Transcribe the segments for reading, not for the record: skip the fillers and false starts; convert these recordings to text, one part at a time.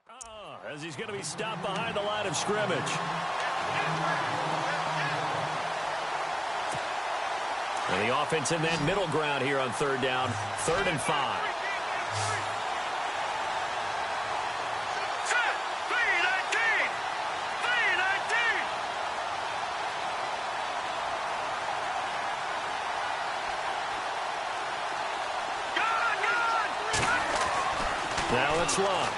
As he's going to be stopped behind the line of scrimmage. And the offense in that middle ground here on third down. 3rd and 5. Now it's Love.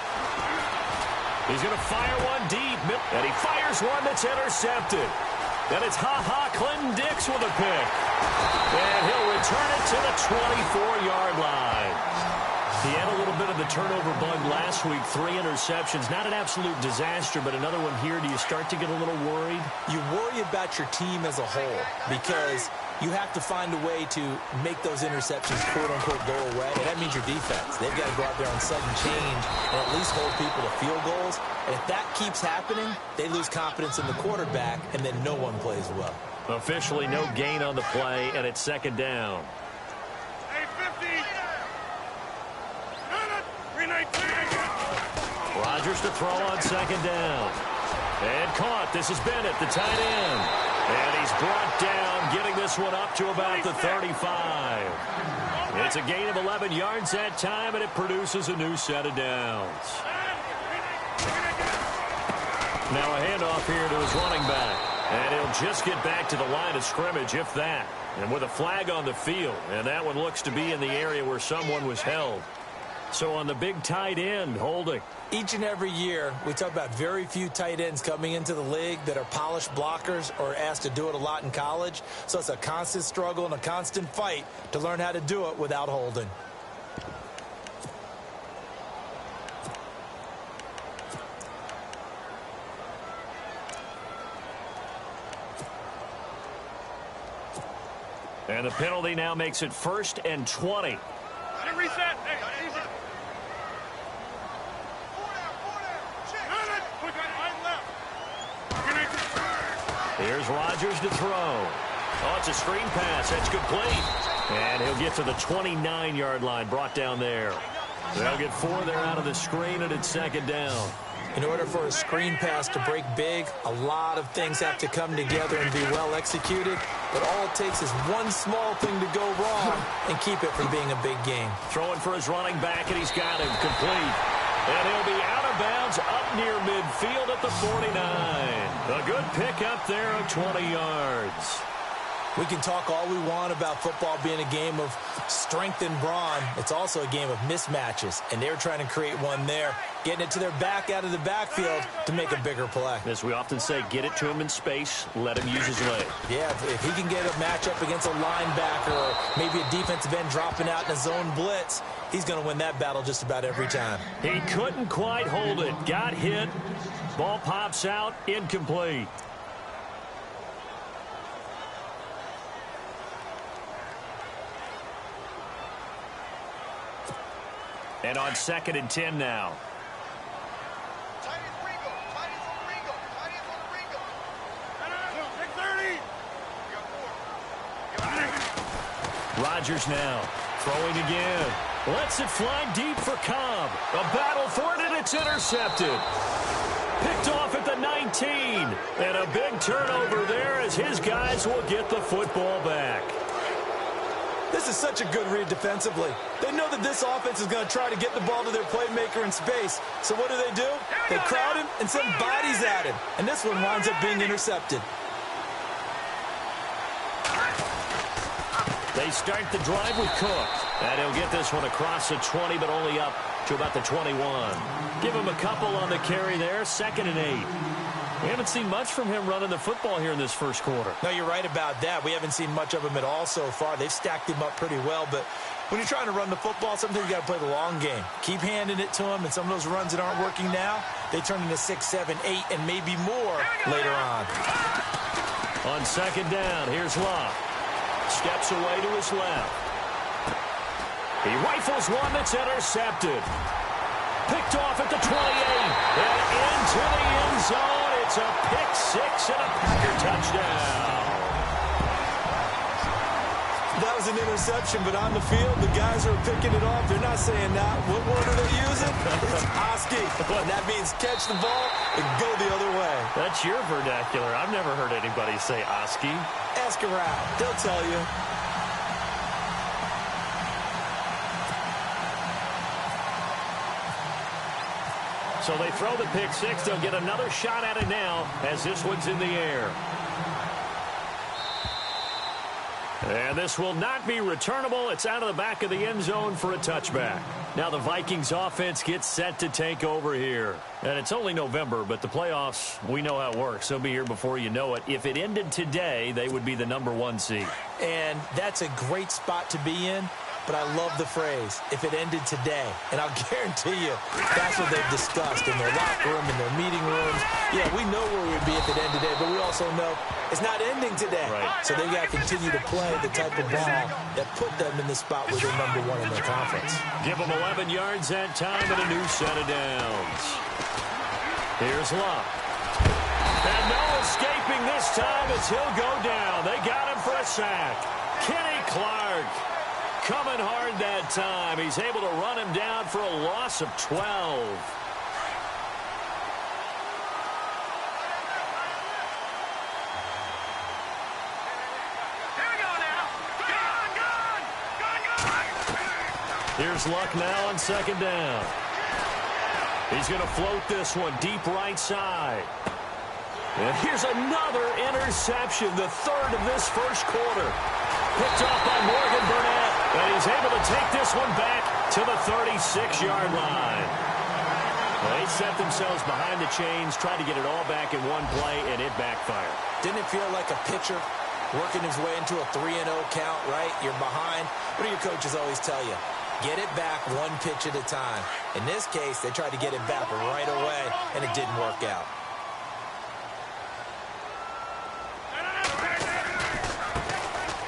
He's going to fire one deep, and he fires one that's intercepted. And it's Clinton Dix with a pick. And he'll return it to the 24-yard line. He had a little bit of the turnover bug last week, 3 interceptions. Not an absolute disaster, but another one here. Do you start to get a little worried? You worry about your team as a whole because you have to find a way to make those interceptions, quote-unquote, go away. And that means your defense. They've got to go out there on sudden change and at least hold people to field goals. And if that keeps happening, they lose confidence in the quarterback, and then no one plays well. Officially no gain on the play, and it's 2nd down. Rodgers to throw on 2nd down. And caught. This is Bennett, the tight end. And he's brought down, getting this one up to about the 35. It's a gain of 11 yards that time, and it produces a new set of downs. Now a handoff here to his running back. And he'll just get back to the line of scrimmage, if that. And with a flag on the field. And that one looks to be in the area where someone was held. So on the big tight end, holding. Each and every year, we talk about very few tight ends coming into the league that are polished blockers or asked to do it a lot in college. So it's a constant struggle and a constant fight to learn how to do it without holding. And the penalty now makes it 1st and 20. Reset. Here's Rodgers to throw. Oh, it's a screen pass. That's complete. And he'll get to the 29-yard line, brought down there. They'll get 4 there out of the screen, and it's 2nd down. In order for a screen pass to break big, a lot of things have to come together and be well executed. But all it takes is one small thing to go wrong and keep it from being a big game. Throwing for his running back, and he's got him complete. And he'll be out of bounds up near midfield at the 49. A good pickup there of 20 yards. We can talk all we want about football being a game of strength and brawn. It's also a game of mismatches, and they're trying to create one there, getting it to their back out of the backfield to make a bigger play. As we often say, get it to him in space, let him use his leg. Yeah, if he can get a matchup against a linebacker or maybe a defensive end dropping out in a zone blitz, he's going to win that battle just about every time. He couldn't quite hold it. Got hit. Ball pops out. Incomplete. And on 2nd and 10 now. Rodgers now throwing again. Lets it fly deep for Cobb. A battle for it, and it's intercepted. Picked off at the 19. And a big turnover there as his guys will get the football back. This is such a good read defensively. They know that this offense is going to try to get the ball to their playmaker in space. So what do? They crowd him and send bodies at him. And this one winds up being intercepted. They start the drive with Cook. And he'll get this one across the 20, but only up to about the 21. Give him a couple on the carry there. 2nd and 8. We haven't seen much from him running the football here in this first quarter. No, you're right about that. We haven't seen much of him at all so far. They've stacked him up pretty well, but when you're trying to run the football, sometimes you got to play the long game. Keep handing it to him, and some of those runs that aren't working now, they turn into 6, 7, 8, and maybe more later on. On 2nd down, here's Love. Steps away to his left. He rifles one that's intercepted. Picked off at the 28, and into the end zone. It's a pick 6 and a Packer touchdown. That was an interception, but on the field, the guys who are picking it off, they're not saying that. What word are they using? It's Oski. And that means catch the ball and go the other way. That's your vernacular. I've never heard anybody say Oski. Ask around. They'll tell you. So they throw the pick six. They'll get another shot at it now as this one's in the air. And this will not be returnable. It's out of the back of the end zone for a touchback. Now the Vikings offense gets set to take over here. And it's only November, but the playoffs, we know how it works. They'll be here before you know it. If it ended today, they would be the #1 seed. And that's a great spot to be in. But I love the phrase, if it ended today. And I'll guarantee you, that's what they've discussed in their locker room, in their meeting rooms. Yeah, we know where we'd be if it ended today, but we also know it's not ending today. Right. So they've got to continue to play the type of ball that put them in the spot where they're #1 in their conference. Give them 11 yards that time and a new set of downs. Here's Luck. And no escaping this time as he'll go down. They got him for a sack. Kenny Clark. Coming hard that time. He's able to run him down for a loss of 12. Here's Luck now on second down. He's going to float this one deep right side. And here's another interception, the third of this first quarter. Picked off by Morgan Burnett, and he's able to take this one back to the 36-yard line. Well, they set themselves behind the chains, tried to get it all back in one play, and it backfired. Didn't it feel like a pitcher working his way into a 3-0 count, right? You're behind. What do your coaches always tell you? Get it back one pitch at a time. In this case, they tried to get it back right away, and it didn't work out.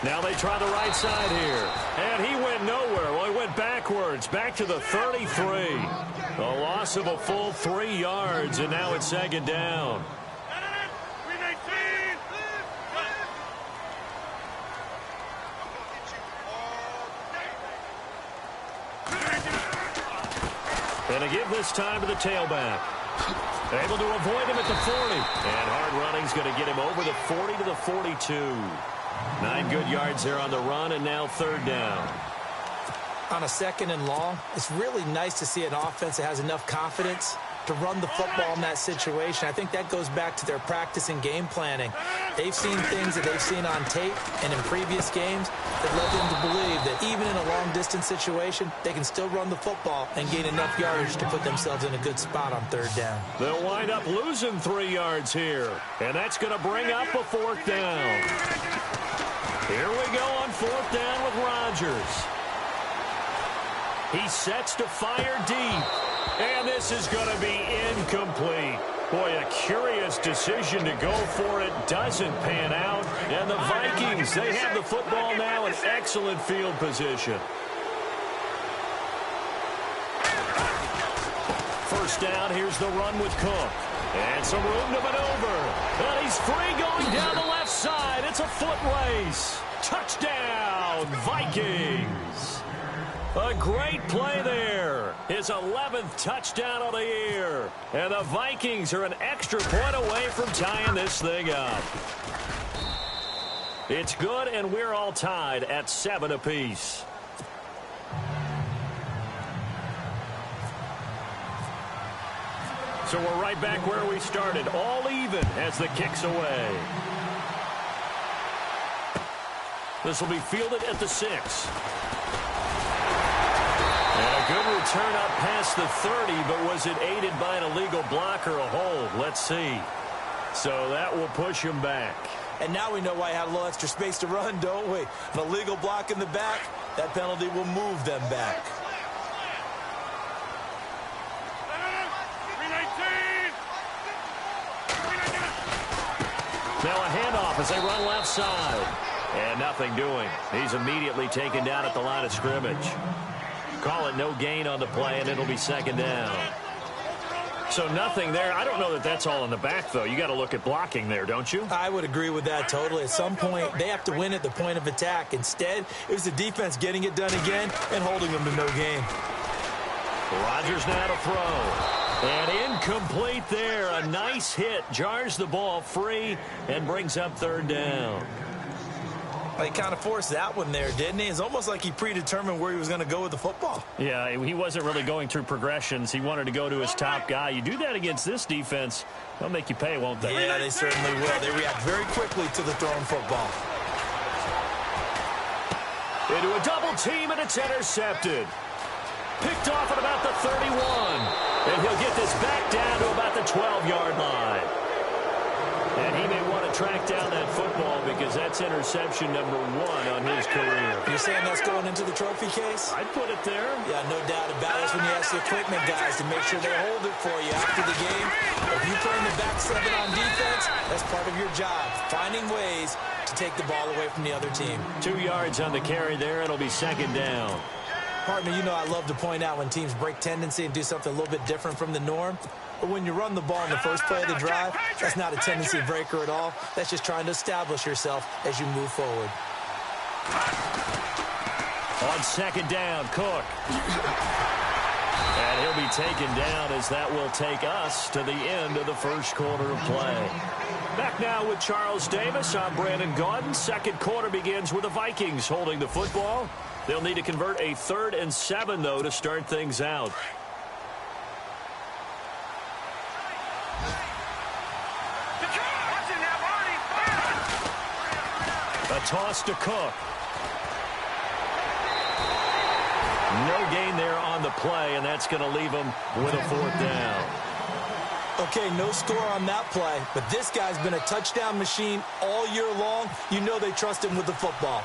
Now they try the right side here. And he went nowhere. Well, he went backwards, back to the 33. A loss of a full 3 yards, and now it's second down. And a give this time to the tailback. Able to avoid him at the 40. And hard running's going to get him over the 40 to the 42. 9 good yards there on the run, and now third down. On a second and long, it's really nice to see an offense that has enough confidence to run the football in that situation. I think that goes back to their practice and game planning. They've seen things that they've seen on tape and in previous games that led them to believe that even in a long-distance situation, they can still run the football and gain enough yardage to put themselves in a good spot on third down. They'll wind up losing 3 yards here, and that's going to bring up a fourth down. Here we go on fourth down with Rodgers. He sets to fire deep, and this is going to be incomplete. Boy, a curious decision to go for it. Doesn't pan out, and the Vikings, they have the football now in excellent field position. First down, here's the run with Cook. And some room to maneuver. And he's free going down the left side. It's a foot race. Touchdown, Vikings. A great play there. His 11th touchdown of the year. And the Vikings are an extra point away from tying this thing up. It's good, and we're all tied at 7 apiece. So we're right back where we started, all even as the kick's away. This will be fielded at the 6. And a good return up past the 30, but was it aided by an illegal block or a hold? Let's see. So that will push him back. And now we know why he had a little extra space to run, don't we? An illegal block in the back, that penalty will move them back. Now a handoff as they run left side. And nothing doing. He's immediately taken down at the line of scrimmage. Call it no gain on the play, and it'll be second down. So nothing there. I don't know that that's all in the back, though. You got to look at blocking there, don't you? I would agree with that totally. At some point, they have to win at the point of attack. Instead, it was the defense getting it done again and holding them to no gain. Rodgers now to throw. And incomplete there. A nice hit. Jars the ball free and brings up third down. He kind of forced that one there, didn't he? It's almost like he predetermined where he was going to go with the football. Yeah, he wasn't really going through progressions. He wanted to go to his top guy. You do that against this defense, they'll make you pay, won't they? Yeah, they certainly will. They react very quickly to the thrown football. Into a double team, and it's intercepted. Picked off at about the 31. And he'll get this back down to about the 12-yard line. And he may want to track down that football because that's interception number 1 on his career. You're saying that's going into the trophy case? I'd put it there. Yeah, no doubt about it. That's when you ask the equipment guys to make sure they hold it for you after the game. If you play in the back 7 on defense, that's part of your job, finding ways to take the ball away from the other team. 2 yards on the carry there. It'll be second down. Partner, you know I love to point out when teams break tendency and do something a little bit different from the norm. But when you run the ball in the first play of the drive, that's not a tendency breaker at all. That's just trying to establish yourself as you move forward. On second down, Cook. And he'll be taken down as that will take us to the end of the first quarter of play. Back now with Charles Davis. I'm Brandon Gaudin. Second quarter begins with the Vikings holding the football. They'll need to convert a 3rd and 7, though, to start things out. A toss to Cook. No gain there on the play, and that's going to leave him with a 4th down. Okay, no score on that play, but this guy's been a touchdown machine all year long. You know they trust him with the football.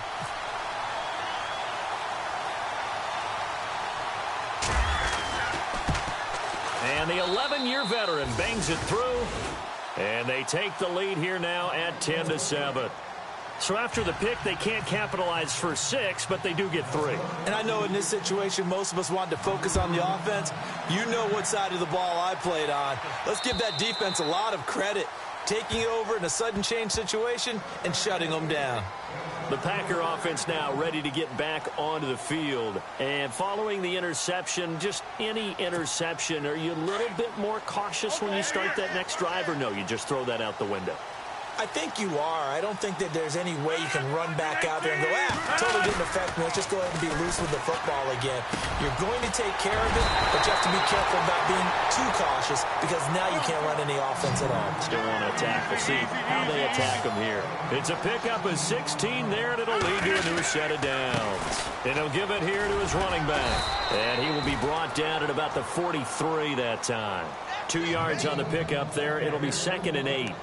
And the 11-year veteran bangs it through, and they take the lead here now at 10-7. So after the pick, they can't capitalize for 6, but they do get 3. And I know in this situation, most of us want to focus on the offense. You know what side of the ball I played on. Let's give that defense a lot of credit, taking it over in a sudden change situation and shutting them down. The Packer offense now ready to get back onto the field. And following the interception, just any interception, are you a little bit more cautious when you start that next drive, or no, you just throw that out the window? I think you are. I don't think that there's any way you can run back out there and go, totally didn't affect me. Let's just go ahead and be loose with the football again. You're going to take care of it, but you have to be careful about being too cautious because now you can't run any offense at all. Still want to attack. We'll see how they attack them here. It's a pickup of 16 there, and it'll lead to a new set of downs. And he'll give it here to his running back. And he will be brought down at about the 43 that time. 2 yards on the pickup there. It'll be 2nd and 8.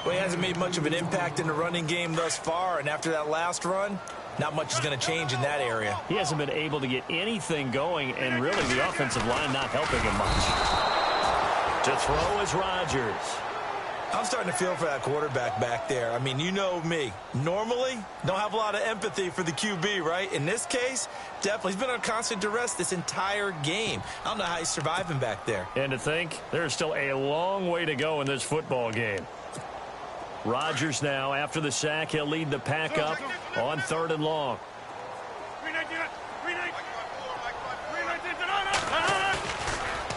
Well, he hasn't made much of an impact in the running game thus far, and after that last run, not much is going to change in that area. He hasn't been able to get anything going, and really the offensive line not helping him much. To throw is Rodgers. I'm starting to feel for that quarterback back there. I mean, you know me. Normally, don't have a lot of empathy for the QB, right? In this case, definitely. He's been on constant duress this entire game. I don't know how he's surviving back there. And to think, there's still a long way to go in this football game. Rodgers now, after the sack, he'll lead the pack up on 3rd and long.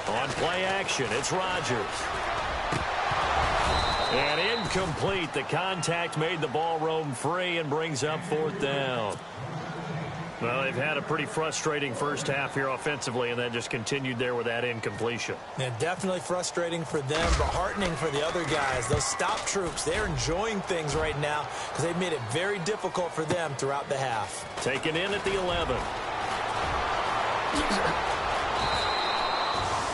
On play action, it's Rodgers. And incomplete. The contact made the ball roam free and brings up 4th down. Well, they've had a pretty frustrating first half here offensively, and that just continued there with that incompletion. Yeah, definitely frustrating for them, but heartening for the other guys. Those stop troops, they're enjoying things right now because they've made it very difficult for them throughout the half. Taken in at the 11.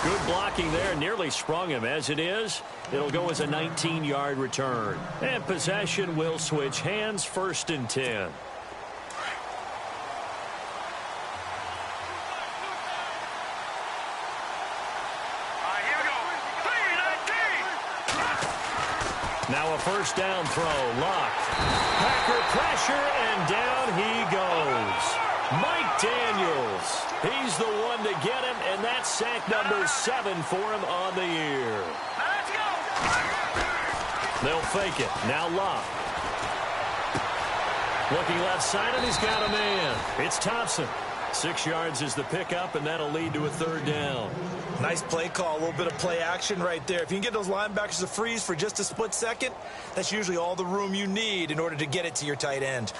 Good blocking there, nearly sprung him. As it is, it'll go as a 19-yard return. And possession will switch hands, 1st and 10. Now a 1st down throw, locked. Packer pressure, and down he goes. Mike Daniels, he's the one to get him, and that That's sack number 7 for him on the year. They'll fake it. Now Locke. Looking left side, and he's got a man. It's Thompson. 6 yards is the pickup, and that'll lead to a 3rd down. Nice play call, a little bit of play action right there. If you can get those linebackers to freeze for just a split second, that's usually all the room you need in order to get it to your tight end.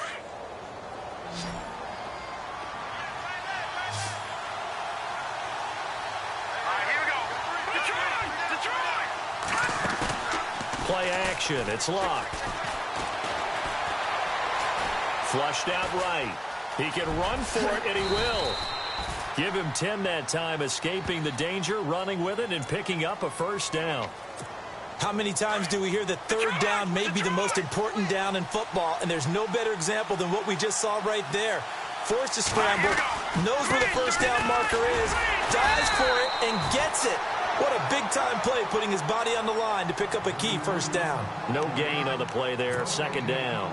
Play action. It's locked. Flushed out right. He can run for it, and he will. Give him 10 that time, escaping the danger, running with it, and picking up a 1st down. How many times do we hear that 3rd down may be the most important down in football, and there's no better example than what we just saw right there. Forced to scramble, knows where the 1st down marker is, dives for it, and gets it. What a big-time play, putting his body on the line to pick up a key 1st down. No gain on the play there, 2nd down.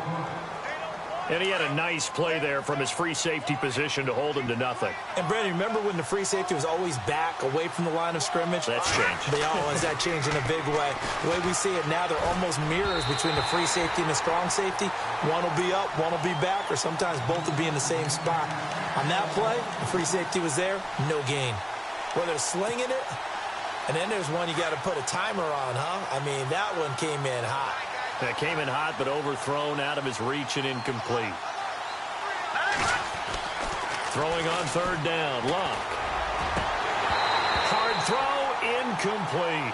And he had a nice play there from his free safety position to hold him to nothing. And, Brandon, remember when the free safety was always back, away from the line of scrimmage? That's changed. They always that changed in a big way. The way we see it now, they're almost mirrors between the free safety and the strong safety. One will be up, one will be back, or sometimes both will be in the same spot. On that play, the free safety was there, no gain. Well, they're slinging it, and then there's one you got to put a timer on, huh? I mean, that one came in hot. That came in hot, but overthrown out of his reach and incomplete. Throwing on 3rd down, Locke. Hard throw, incomplete.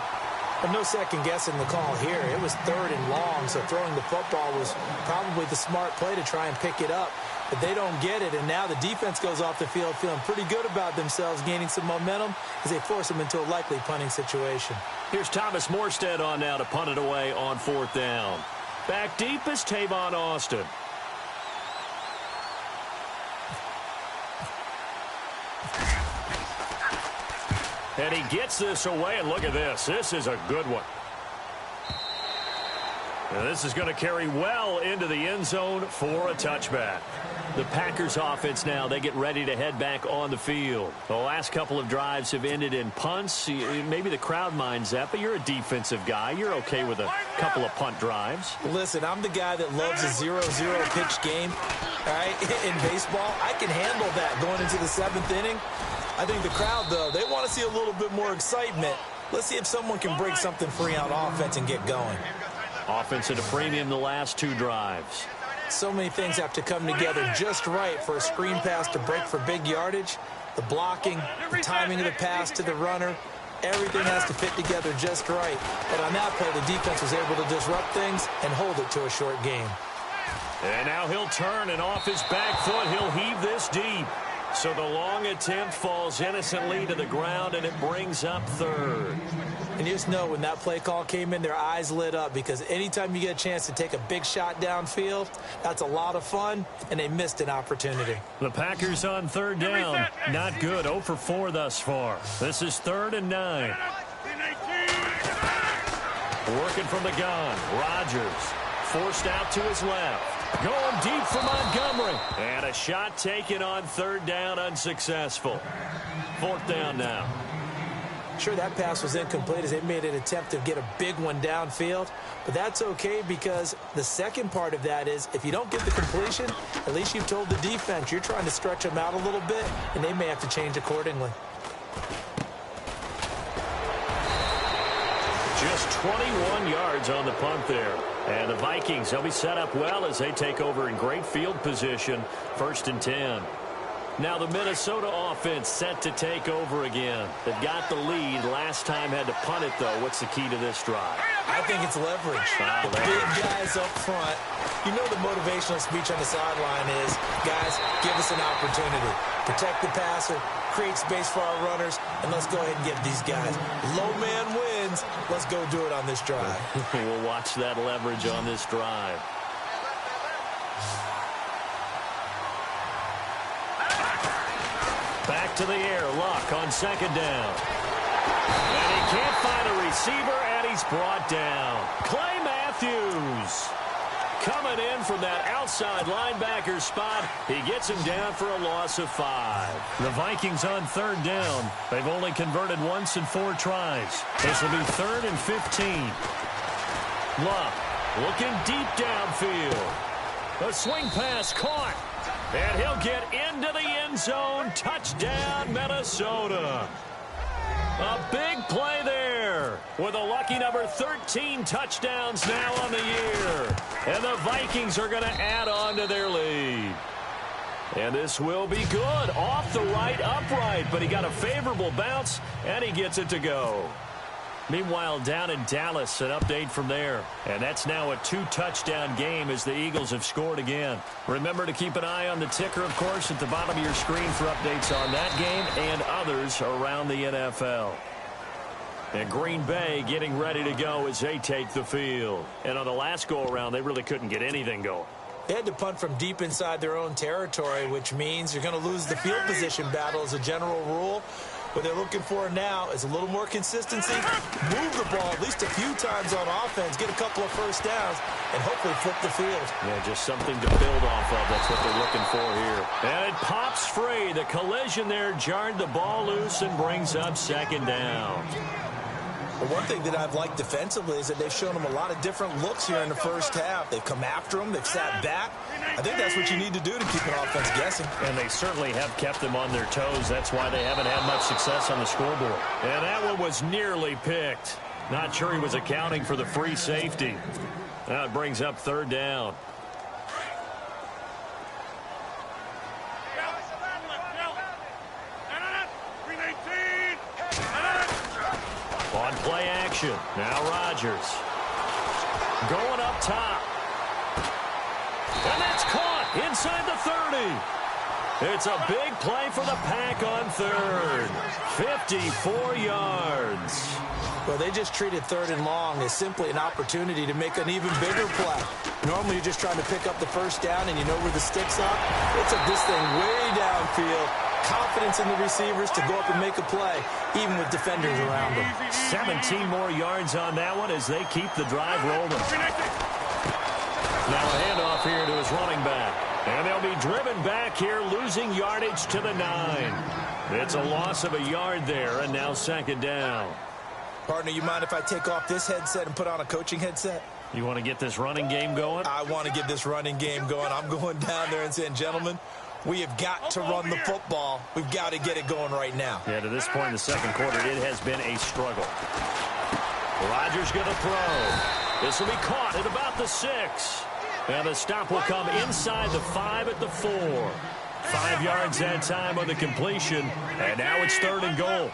But no second guessing the call here. It was 3rd and long, so throwing the football was probably the smart play to try and pick it up. But they don't get it, and now the defense goes off the field feeling pretty good about themselves, gaining some momentum as they force them into a likely punting situation. Here's Thomas Morstead on now to punt it away on 4th down. Back deep is Tavon Austin. And he gets this away, and look at this. This is a good one. And this is going to carry well into the end zone for a touchback. The Packers offense now, they get ready to head back on the field. The last couple of drives have ended in punts. Maybe the crowd minds that, but you're a defensive guy. You're okay with a couple of punt drives. Listen, I'm the guy that loves a 0-0 pitch game. All right, in baseball, I can handle that going into the 7th inning. I think the crowd, though, they want to see a little bit more excitement. Let's see if someone can break something free on offense and get going. Offense at a premium the last 2 drives. So many things have to come together just right for a screen pass to break for big yardage. The blocking, the timing of the pass to the runner, everything has to fit together just right. But on that play, the defense was able to disrupt things and hold it to a short game. And now he'll turn, and off his back foot, he'll heave this deep. So the long attempt falls innocently to the ground, and it brings up 3rd. And you just know when that play call came in, their eyes lit up, because anytime you get a chance to take a big shot downfield, that's a lot of fun, and they missed an opportunity. The Packers on 3rd down. Not good. 0 for 4 thus far. This is 3rd and 9. Working from the gun. Rodgers forced out to his left. Going deep for Montgomery. And a shot taken on 3rd down, unsuccessful. 4th down now. Sure, that pass was incomplete as they made an attempt to get a big one downfield, but that's okay because the second part of that is if you don't get the completion, at least you've told the defense you're trying to stretch them out a little bit, and they may have to change accordingly. Just 21 yards on the punt there. And the Vikings, they'll be set up well as they take over in great field position. 1st and 10. Now the Minnesota offense set to take over again. They've got the lead. Last time had to punt it, though. What's the key to this drive? I think it's leverage. The big guys up front. You know the motivational speech on the sideline is, guys, give us an opportunity. Protect the passer, create space for our runners, and let's go ahead and get these guys. Low man wins. Let's go do it on this drive. We'll watch that leverage on this drive. Back to the air. Luck on 2nd down. And he can't find a receiver, and he's brought down. Clay Matthews. coming in from that outside linebacker spot. He gets him down for a loss of 5. The Vikings on 3rd down. They've only converted once in 4 tries. This will be 3rd and 15. Luck looking deep downfield. The swing pass caught. And he'll get into the end zone. Touchdown, Minnesota. A big play there with a lucky number 13 touchdowns now on the year. And the Vikings are going to add on to their lead. And this will be good. Off the right upright, but he got a favorable bounce, and he gets it to go. Meanwhile, down in Dallas, an update from there. And that's now a 2-touchdown game as the Eagles have scored again. Remember to keep an eye on the ticker, of course, at the bottom of your screen for updates on that game and others around the NFL. And Green Bay getting ready to go as they take the field. And on the last go-around, they really couldn't get anything going. They had to punt from deep inside their own territory, which means you're going to lose the field position battle as a general rule. What they're looking for now is a little more consistency, move the ball at least a few times on offense, get a couple of first downs, and hopefully flip the field. Yeah, just something to build off of. That's what they're looking for here. And it pops free. The collision there jarred the ball loose and brings up 2nd down. Well, one thing that I've liked defensively is that they've shown them a lot of different looks here in the first half. They've come after them. They've sat back. I think that's what you need to do to keep an offense guessing. And they certainly have kept them on their toes. That's why they haven't had much success on the scoreboard. And that one was nearly picked. Not sure he was accounting for the free safety. Now it brings up 3rd down. On play action. Now Rodgers. Going up top. And that's caught inside the 30. It's a big play for the Pack on 3rd. 54 yards. Well, they just treated 3rd and long as simply an opportunity to make an even bigger play. Normally, you're just trying to pick up the first down and you know where the sticks are. They took this thing way downfield. Confidence in the receivers to go up and make a play, even with defenders around them. 17 more yards on that one as they keep the drive rolling. Now a handoff here to his running back. And they'll be driven back here, losing yardage to the 9. It's a loss of a yard there, and now 2nd down. Partner, you mind if I take off this headset and put on a coaching headset? You want to get this running game going? I want to get this running game going. I'm going down there and saying, gentlemen, we have got to run the football. We've got to get it going right now. Yeah, to this point in the 2nd quarter, it has been a struggle. Rodgers going to throw. This will be caught at about the 6. And the stop will come inside the 5 at the 4. 5 yards that time on the completion. And now it's 3rd and goal.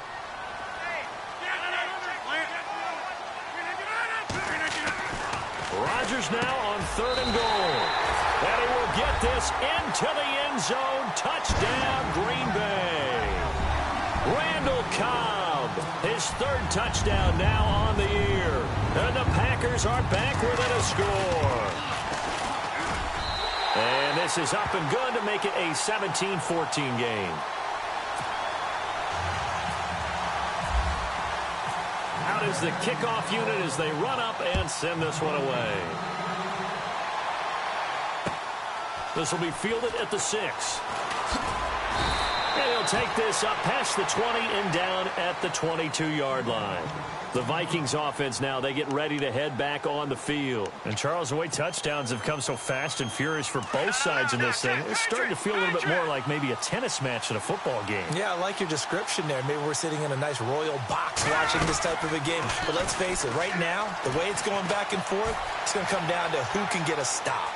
Rodgers now on 3rd and goal. And he will get this into the end zone. Touchdown, Green Bay. Randall Cobb, his 3rd touchdown now on the year. And the Packers are back within a score. And this is up and good to make it a 17-14 game. Out is the kickoff unit as they run up and send this one away. This will be fielded at the 6. And he'll take this up past the 20 and down at the 22-yard line. The Vikings offense now, they get ready to head back on the field. And Charles, the way touchdowns have come so fast and furious for both sides in this thing, it's starting to feel a little bit more like maybe a tennis match in a football game. Yeah, I like your description there. Maybe we're sitting in a nice royal box watching this type of a game. But let's face it, right now, the way it's going back and forth, it's going to come down to who can get a stop.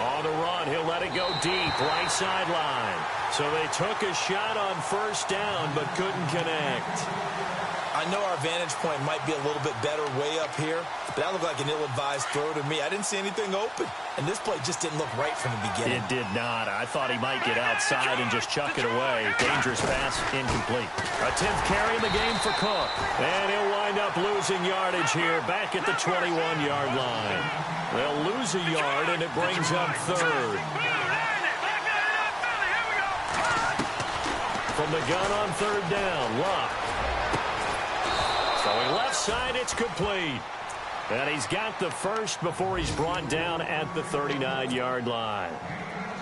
On the run, he'll let it go deep, right sideline. So they took a shot on 1st down, but couldn't connect. I know our vantage point might be a little bit better way up here, but that looked like an ill-advised throw to me. I didn't see anything open, and this play just didn't look right from the beginning. It did not. I thought he might get outside and just chuck it away. Dangerous pass, incomplete. A 10th carry in the game for Cook, and he'll wind up losing yardage here back at the 21-yard line. They'll lose a yard, and it brings up 3rd. From the gun on 3rd down, Luck. Throwing left side, it's complete. And he's got the first before he's brought down at the 39-yard line.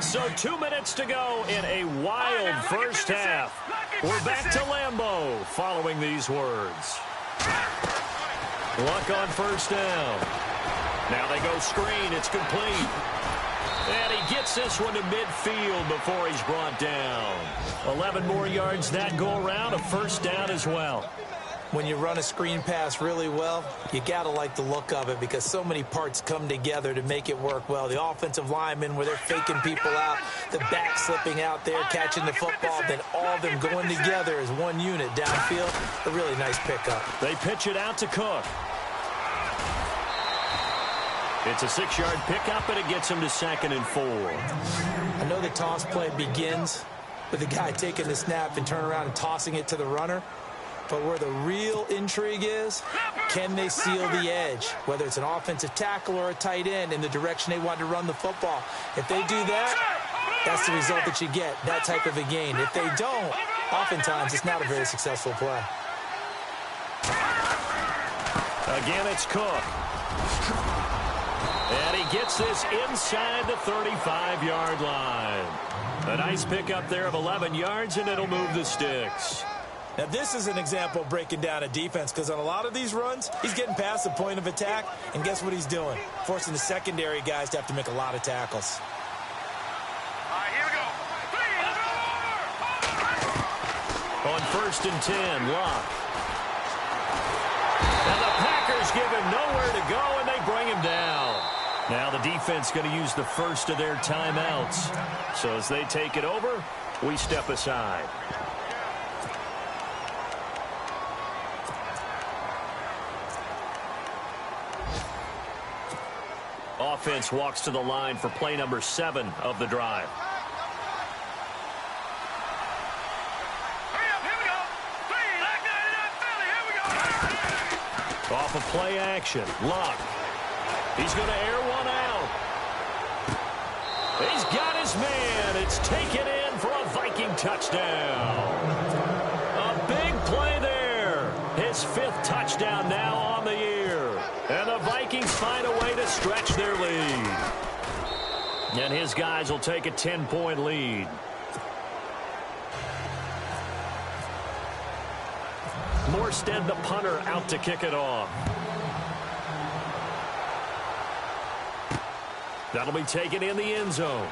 So 2 minutes to go in a wild first half. We're back to Lambeau following these words. Luck on first down. Now they go screen. It's complete. And he gets this one to midfield before he's brought down. 11 more yards that go around. A first down as well. When you run a screen pass really well, you got to like the look of it because so many parts come together to make it work well. The offensive linemen where they're faking people out, the back slipping out there, catching the football, then all of them going together as one unit downfield. A really nice pickup. They pitch it out to Cook. It's a 6-yard pickup, and it gets him to 2nd and 4. I know the toss play begins with the guy taking the snap and turning around and tossing it to the runner. But where the real intrigue is, can they seal the edge, whether it's an offensive tackle or a tight end in the direction they want to run the football? If they do that, that's the result that you get, that type of a gain. If they don't, oftentimes it's not a very successful play. Again, it's Cook. And he gets this inside the 35-yard line. A nice pickup there of 11 yards, and it'll move the sticks. Now, this is an example of breaking down a defense because on a lot of these runs, he's getting past the point of attack, and guess what he's doing? Forcing the secondary guys to have to make a lot of tackles. All right, here we go. On 1st and 10, Locke. And the Packers give him nowhere to go, and they bring him down. Now the defense going to use the first of their timeouts. So as they take it over, we step aside. Offense walks to the line for play number 7 of the drive. Off of play action, Locke. He's going to air one out. He's got his man. It's taken in for a Viking touchdown. A big play there. His 5th touchdown now on the year. And the Vikings find a way to stretch their lead. And his guys will take a 10-point lead. Morstead, the punter, out to kick it off. That'll be taken in the end zone.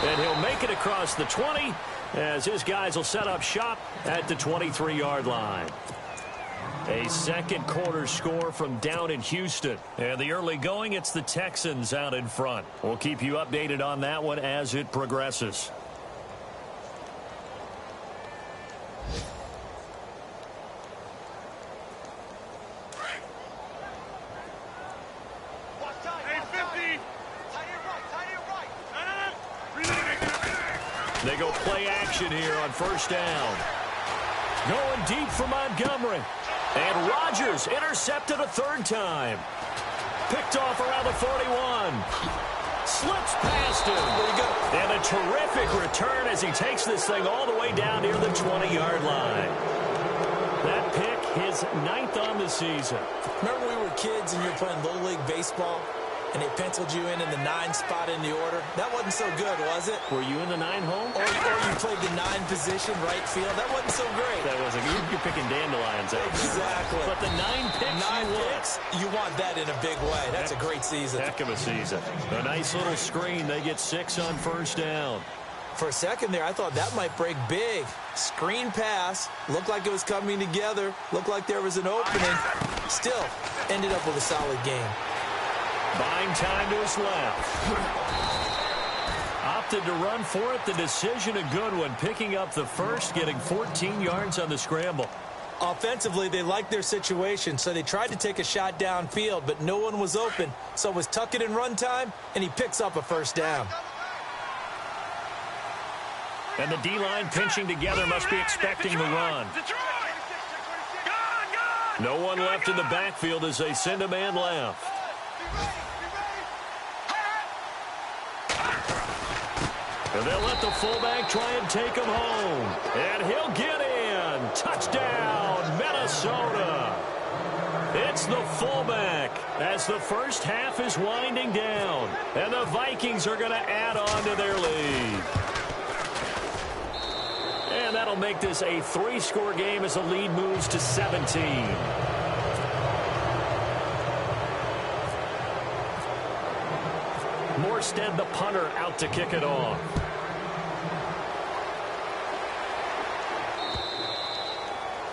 And he'll make it across the 20 as his guys will set up shop at the 23-yard line. A second quarter score from down in Houston. And the early going, it's the Texans out in front. We'll keep you updated on that one as it progresses. They go play action here on first down. Going deep for Montgomery. And Rodgers intercepted a 3rd time. Picked off around the 41. Slips past him. There you go. And a terrific return as he takes this thing all the way down near the 20-yard line. That pick, his 9th on the season. Remember when we were kids and you were playing Little League Baseball? And they penciled you in the 9 spot in the order. That wasn't so good, was it? Were you in the 9 hole? Or you played the 9 position, right field. That wasn't so great. That wasn't. You're picking dandelions out. Exactly. But the 9 picks, 9 picks, you want that in a big way. That's a great season. Heck of a season. A nice little screen. They get 6 on first down. For a second there, I thought that might break big. Screen pass. Looked like it was coming together. Looked like there was an opening. Still, ended up with a solid game. Buying time to his left. Opted to run for it. The decision a good one. Picking up the first, getting 14 yards on the scramble. Offensively, they liked their situation, so they tried to take a shot downfield, but no one was open. So it was tuck it in run time, and he picks up a first down. And the D-line pinching together must be expecting the run. No one left in the backfield as they send a man left. And they'll let the fullback try and take him home. And he'll get in. Touchdown, Minnesota. It's the fullback as the first half is winding down. And the Vikings are going to add on to their lead. And that'll make this a 3-score game as the lead moves to 17. Morstead, the punter, out to kick it off.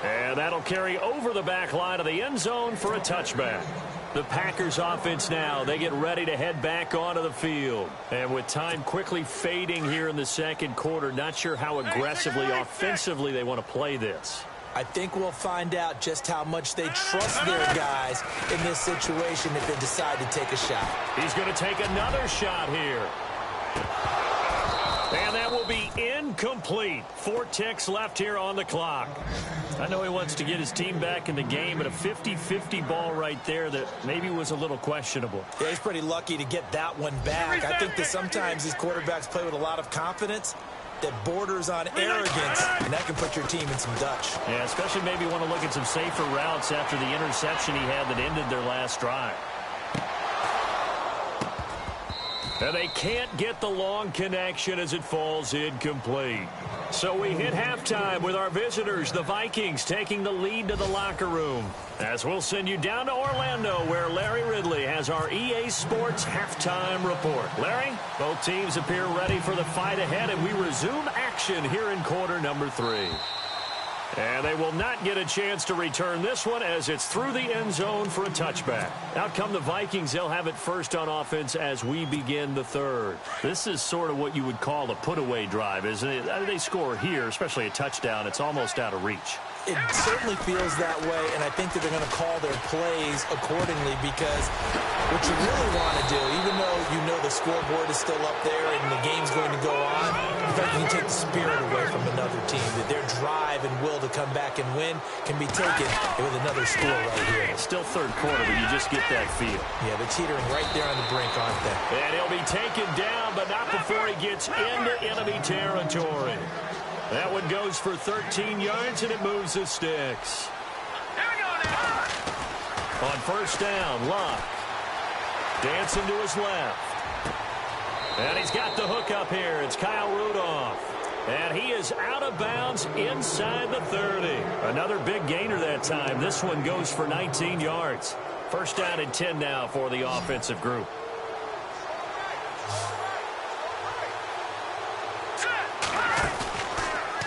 And that'll carry over the back line of the end zone for a touchback. The Packers offense now, they get ready to head back onto the field. And with time quickly fading here in the second quarter, not sure how aggressively, offensively they want to play this. I think we'll find out just how much they trust their guys in this situation if they decide to take a shot. He's going to take another shot here. And that will be incomplete. 4 ticks left here on the clock. I know he wants to get his team back in the game, but a 50-50 ball right there that maybe was a little questionable. Yeah, he's pretty lucky to get that one back. I think that sometimes these quarterbacks play with a lot of confidence that borders on arrogance, and that can put your team in some Dutch. Yeah, especially maybe want to look at some safer routes after the interception he had that ended their last drive. And they can't get the long connection as it falls incomplete. So we hit halftime with our visitors, the Vikings, taking the lead to the locker room. As we'll send you down to Orlando, where Larry Ridley has our EA Sports halftime report. Larry, both teams appear ready for the fight ahead, and we resume action here in quarter number 3. And they will not get a chance to return this one as it's through the end zone for a touchback. Out come the Vikings. They'll have it first on offense as we begin the third. This is sort of what you would call a put-away drive, isn't it? They score here, especially a touchdown. It's almost out of reach. It certainly feels that way, and I think that they're going to call their plays accordingly because what you really want to do, even though you know the scoreboard is still up there and the game's going to go on, in fact, you can take the spirit away from another team, that their drive and will to come back and win can be taken with another score right here. It's still third quarter, but you just get that feel. Yeah, they're teetering right there on the brink, aren't they? And he'll be taken down, but not before he gets into enemy territory. That one goes for 13 yards, and it moves the sticks. On first down, Luck. Dancing to his left. And he's got the hook up here. It's Kyle Rudolph. And he is out of bounds inside the 30. Another big gainer that time. This one goes for 19 yards. First down and 10 now for the offensive group.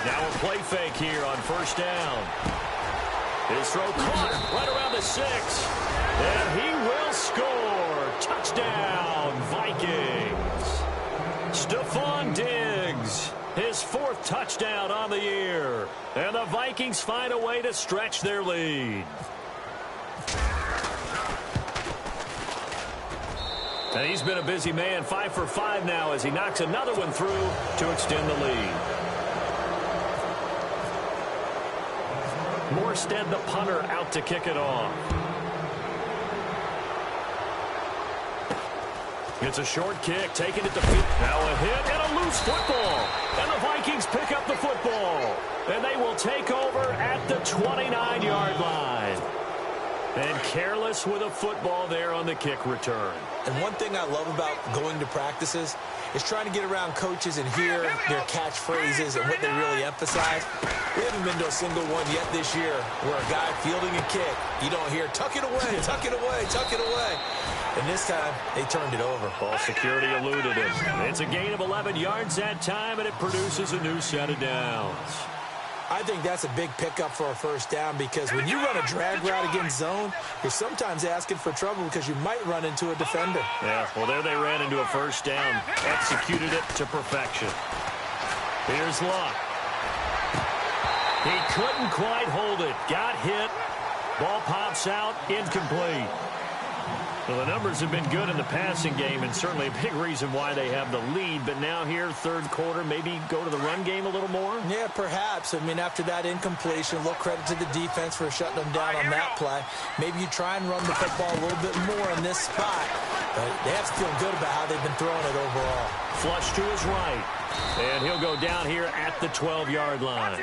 Now a play fake here on first down. His throw caught right around the 6. And he will score. Touchdown, Vikings. Stephon Diggs, his 4th touchdown on the year. And the Vikings find a way to stretch their lead. And he's been a busy man, 5 for 5 now as he knocks another one through to extend the lead. Morstead, the punter, out to kick it off. It's a short kick, taking it to feet. Now a hit and a loose football. And the Vikings pick up the football. And they will take over at the 29-yard line. And careless with a football there on the kick return. And one thing I love about going to practices is trying to get around coaches and hear their catchphrases and what they really emphasize. We haven't been to a single one yet this year where a guy fielding a kick, you don't hear, tuck it away, tuck it away, tuck it away. And this time, they turned it over. Ball security eluded it. It's a gain of 11 yards that time, and it produces a new set of downs. I think that's a big pickup for a first down because when you run a drag route against zone, you're sometimes asking for trouble because you might run into a defender. Yeah, well, there they ran into a first down. Executed it to perfection. Here's Luck. He couldn't quite hold it. Got hit. Ball pops out. Incomplete. Well, the numbers have been good in the passing game and certainly a big reason why they have the lead. But now here, third quarter, maybe go to the run game a little more? Yeah, perhaps. I mean, after that incompletion, a little credit to the defense for shutting them down on that play. Maybe you try and run the football a little bit more in this spot. But they have to feel good about how they've been throwing it overall. Flush to his right. And he'll go down here at the 12-yard line.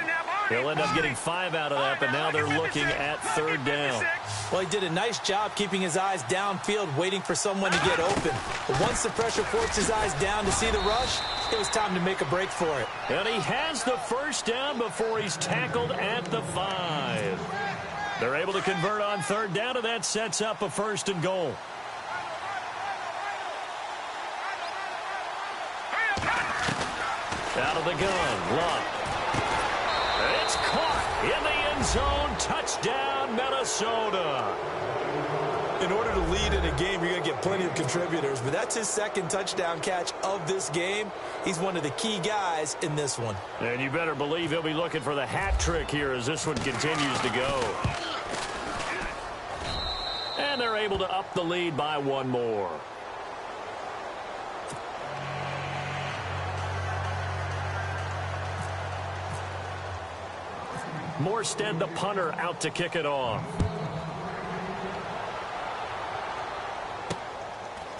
He'll end up getting 5 out of that, but now they're looking at third down. Well, he did a nice job keeping his eyes downfield, waiting for someone to get open. But once the pressure forced his eyes down to see the rush, it was time to make a break for it. And he has the first down before he's tackled at the 5. They're able to convert on third down, and that sets up a 1st and goal. Out of the gun, Luck. It's caught in the end zone. Touchdown, Minnesota. In order to lead in a game, you're going to get plenty of contributors, but that's his 2nd touchdown catch of this game. He's one of the key guys in this one. And you better believe he'll be looking for the hat trick here as this one continues to go. And they're able to up the lead by 1 more. Morstead, the punter, out to kick it off.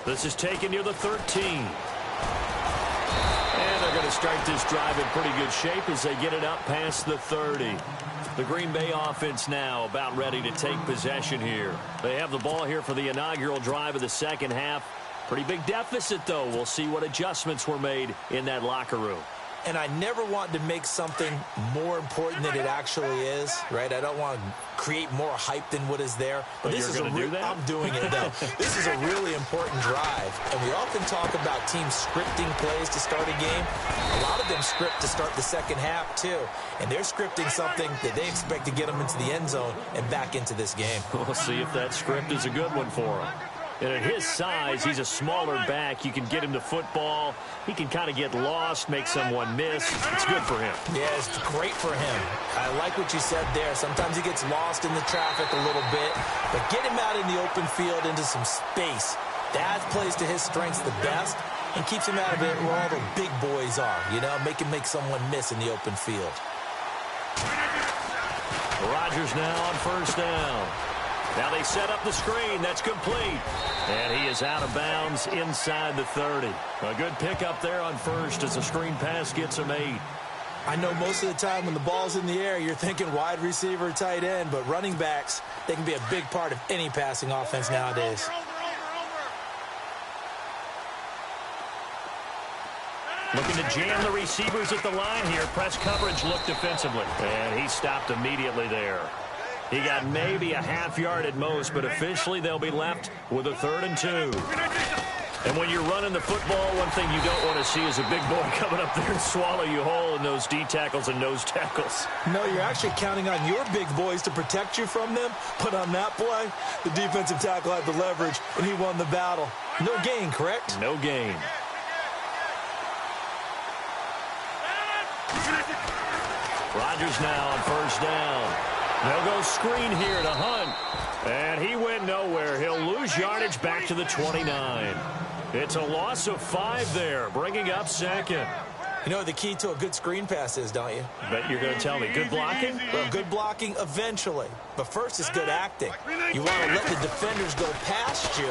This is taken near the 13. And they're going to start this drive in pretty good shape as they get it up past the 30. The Green Bay offense now about ready to take possession here. They have the ball here for the inaugural drive of the second half. Pretty big deficit, though. We'll see what adjustments were made in that locker room. And I never want to make something more important than it actually is, right? I don't want to create more hype than what is there. But this is I'm doing it, though. This is a really important drive. And we often talk about teams scripting plays to start a game. A lot of them script to start the second half, too. And they're scripting something that they expect to get them into the end zone and back into this game. We'll see if that script is a good one for them. And at his size, he's a smaller back. You can get him to football. He can kind of get lost, make someone miss. It's good for him. Yeah, it's great for him. I like what you said there. Sometimes he gets lost in the traffic a little bit, but get him out in the open field into some space. That plays to his strengths the best and keeps him out of it where all the big boys are, you know, make someone miss in the open field. Rodgers now on first down. Now they set up the screen. That's complete. And he is out of bounds inside the 30. A good pickup there on first as the screen pass gets him 8. I know most of the time when the ball's in the air, you're thinking wide receiver, tight end, but running backs, they can be a big part of any passing offense nowadays. Looking to jam the receivers at the line here. Press coverage looked defensively. And he stopped immediately there. He got maybe a half yard at most, but officially they'll be left with a 3rd and 2. And when you're running the football, one thing you don't want to see is a big boy coming up there and swallow you whole in those D tackles and nose tackles. No, you're actually counting on your big boys to protect you from them. But on that play, the defensive tackle had the leverage, and he won the battle. No gain, correct? No gain. Rodgers now on first down. They'll go screen here to Hunt. And he went nowhere. He'll lose yardage back to the 29. It's a loss of 5 there, bringing up 2nd. You know what the key to a good screen pass is, don't you? Bet you're going to tell me. Good blocking? Well, good blocking eventually. But first is good acting. You want to let the defenders go past you,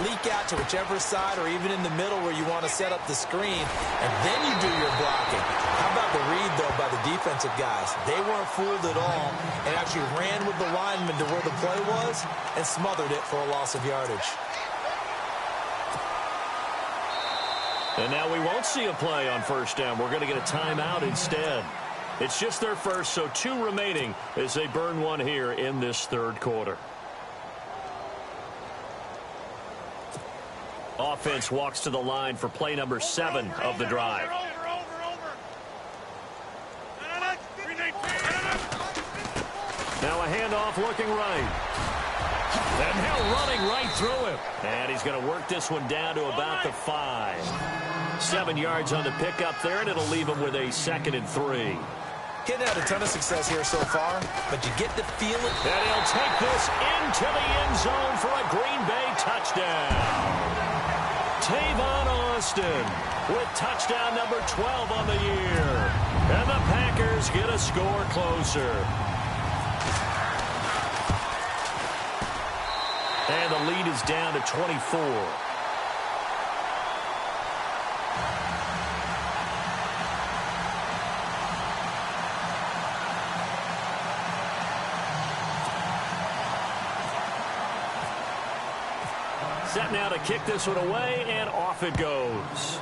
leak out to whichever side or even in the middle where you want to set up the screen, and then you do your blocking. How about the read, though, by the defensive guys? They weren't fooled at all and actually ran with the lineman to where the play was and smothered it for a loss of yardage. And now we won't see a play on first down. We're going to get a timeout instead. It's just their first, so 2 remaining as they burn one here in this 3rd quarter. Offense walks to the line for play number 7 of the drive. Now a handoff looking right. And now running right through him. And he's going to work this one down to about the 5. 7 yards on the pickup there, and it'll leave him with a 2nd and 3. Getting had a ton of success here so far, but you get the feeling. And he'll take this into the end zone for a Green Bay touchdown. Tavon Austin with touchdown number 12 on the year. And the Packers get a score closer. And the lead is down to 24. Set now to kick this one away, and off it goes.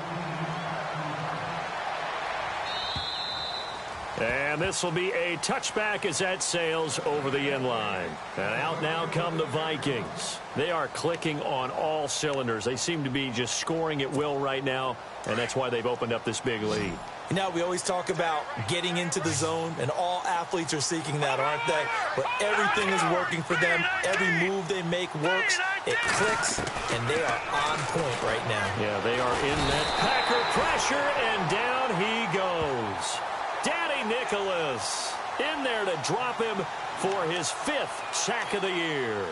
And this will be a touchback as that sails over the end line. And out now come the Vikings. They are clicking on all cylinders. They seem to be just scoring at will right now, and that's why they've opened up this big lead. You know, we always talk about getting into the zone, and all athletes are seeking that, aren't they? Where everything is working for them. Every move they make works. It clicks, and they are on point right now. Yeah, they are in that Packer pressure, and down he goes. Danny Nicholas in there to drop him for his 5th sack of the year.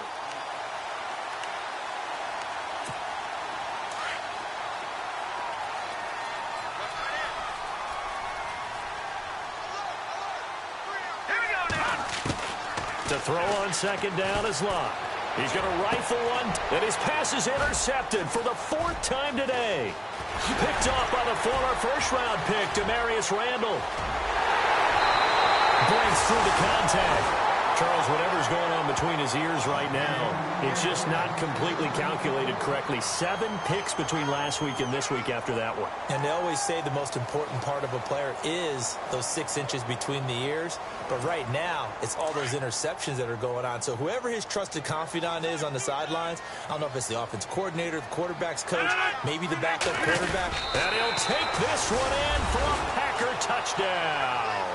To throw on second down is Locke. He's going to rifle one, and his pass is intercepted for the 4th time today. Picked off by the former first-round pick, Demarius Randall. Breaks through the contact. Charles, whatever's going on between his ears right now, it's just not completely calculated correctly. 7 picks between last week and this week after that one. And they always say the most important part of a player is those 6 inches between the ears. But right now, it's all those interceptions that are going on. So whoever his trusted confidant is on the sidelines, I don't know if it's the offense coordinator, the quarterback's coach, maybe the backup quarterback. And he'll take this one in for a Packer touchdown.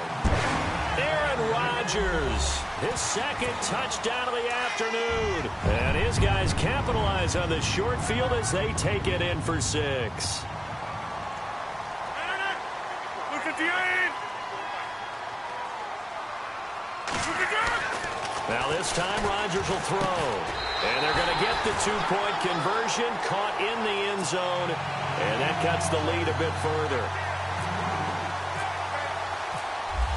Aaron Rodgers, his 2nd touchdown of the afternoon. And his guys capitalize on the short field as they take it in for 6. Look at the end. Now this time Rodgers will throw. And they're going to get the 2-point conversion, caught in the end zone. And that cuts the lead a bit further.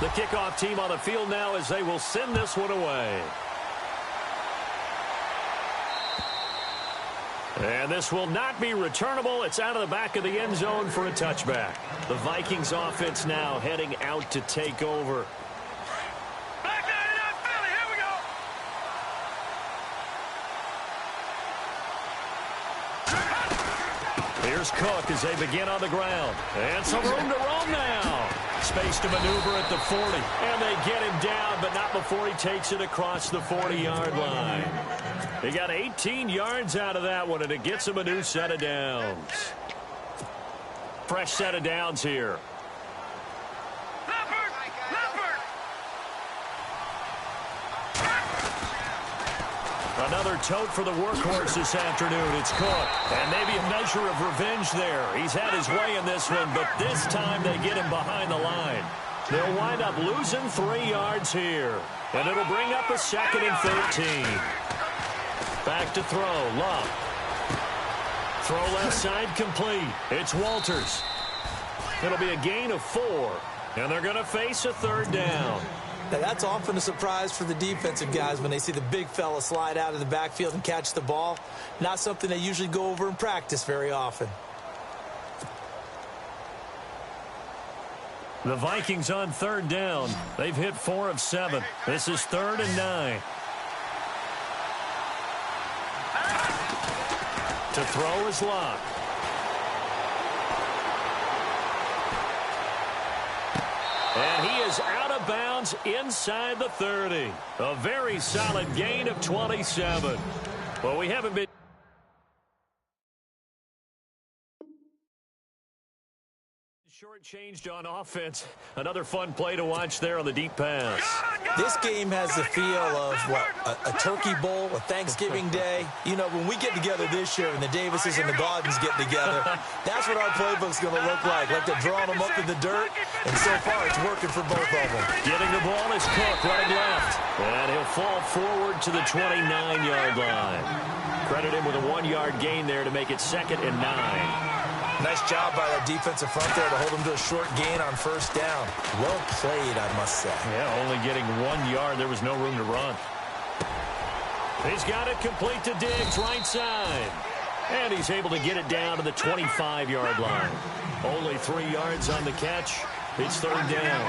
The kickoff team on the field now as they will send this one away. And this will not be returnable. It's out of the back of the end zone for a touchback. The Vikings offense now heading out to take over. Back 99 Philly, here we go. Here's Cook as they begin on the ground. And some room to roam now. Space to maneuver at the 40. And they get him down, but not before he takes it across the 40-yard line. They got 18 yards out of that one, and it gets him a new set of downs. Fresh set of downs here. Another tote for the workhorse this afternoon. It's Cook. And maybe a measure of revenge there. He's had his way in this one, but this time they get him behind the line. They'll wind up losing 3 yards here. And it'll bring up a 2nd and 13. Back to throw. Love. Throw left side complete. It's Walters. It'll be a gain of 4. And they're going to face a 3rd down. Now, that's often a surprise for the defensive guys when they see the big fella slide out of the backfield and catch the ball. Not something they usually go over in practice very often. The Vikings on 3rd down. They've hit 4 of 7. This is 3rd and 9. To throw is Locke. And he is out of bounds inside the 30. A very solid gain of 27. Well, we haven't been shortchanged on offense. Another fun play to watch there on the deep pass. This game has the feel of, what, a turkey bowl, a Thanksgiving day. You know, when we get together this year and the Davises and the Gaudens get together, that's what our playbook's going to look like they're drawing them up in the dirt, and so far it's working for both of them. Getting the ball is Cook, running left. And he'll fall forward to the 29-yard line. Credit him with a 1-yard gain there to make it 2nd and 9. Nice job by that defensive front there to hold him to a short gain on 1st down. Well played, I must say. Yeah, only getting 1 yard. There was no room to run. He's got it complete to Diggs, right side. And he's able to get it down to the 25-yard line. Only 3 yards on the catch. It's 3rd down.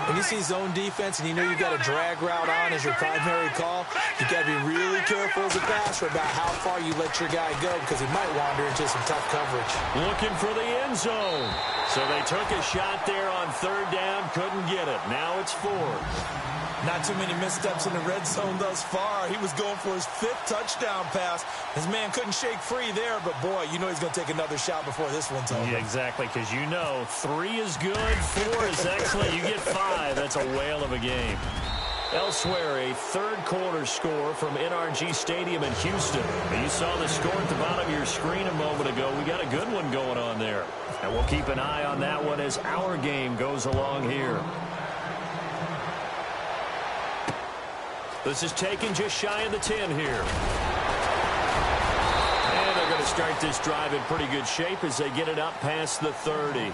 When you see zone defense and you know you got a drag route on as your primary call, you got to be really careful as a passer about how far you let your guy go because he might wander into some tough coverage. Looking for the end zone. So they took a shot there on third down, couldn't get it. Now it's fourth. Not too many missteps in the red zone thus far. He was going for his 5th touchdown pass. His man couldn't shake free there, but boy, you know he's going to take another shot before this one's over. Yeah, exactly, because you know 3 is good, 4 is excellent. You get 5. That's a whale of a game. Elsewhere, a third-quarter score from NRG Stadium in Houston. You saw the score at the bottom of your screen a moment ago. We got a good one going on there. And we'll keep an eye on that one as our game goes along here. This is taken just shy of the 10 here. And they're going to start this drive in pretty good shape as they get it up past the 30.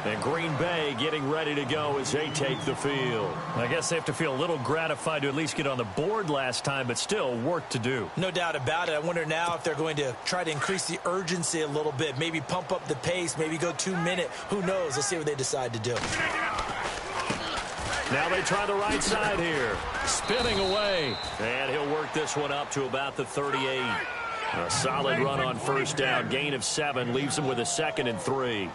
And Green Bay getting ready to go as they take the field. I guess they have to feel a little gratified to at least get on the board last time, but still work to do. No doubt about it. I wonder now if they're going to try to increase the urgency a little bit, maybe pump up the pace, maybe go 2-minute. Who knows? Let's see what they decide to do. Now they try the right side here. Spinning away. And he'll work this one up to about the 38. A solid run on first down. Gain of 7 leaves him with a 2nd and 3.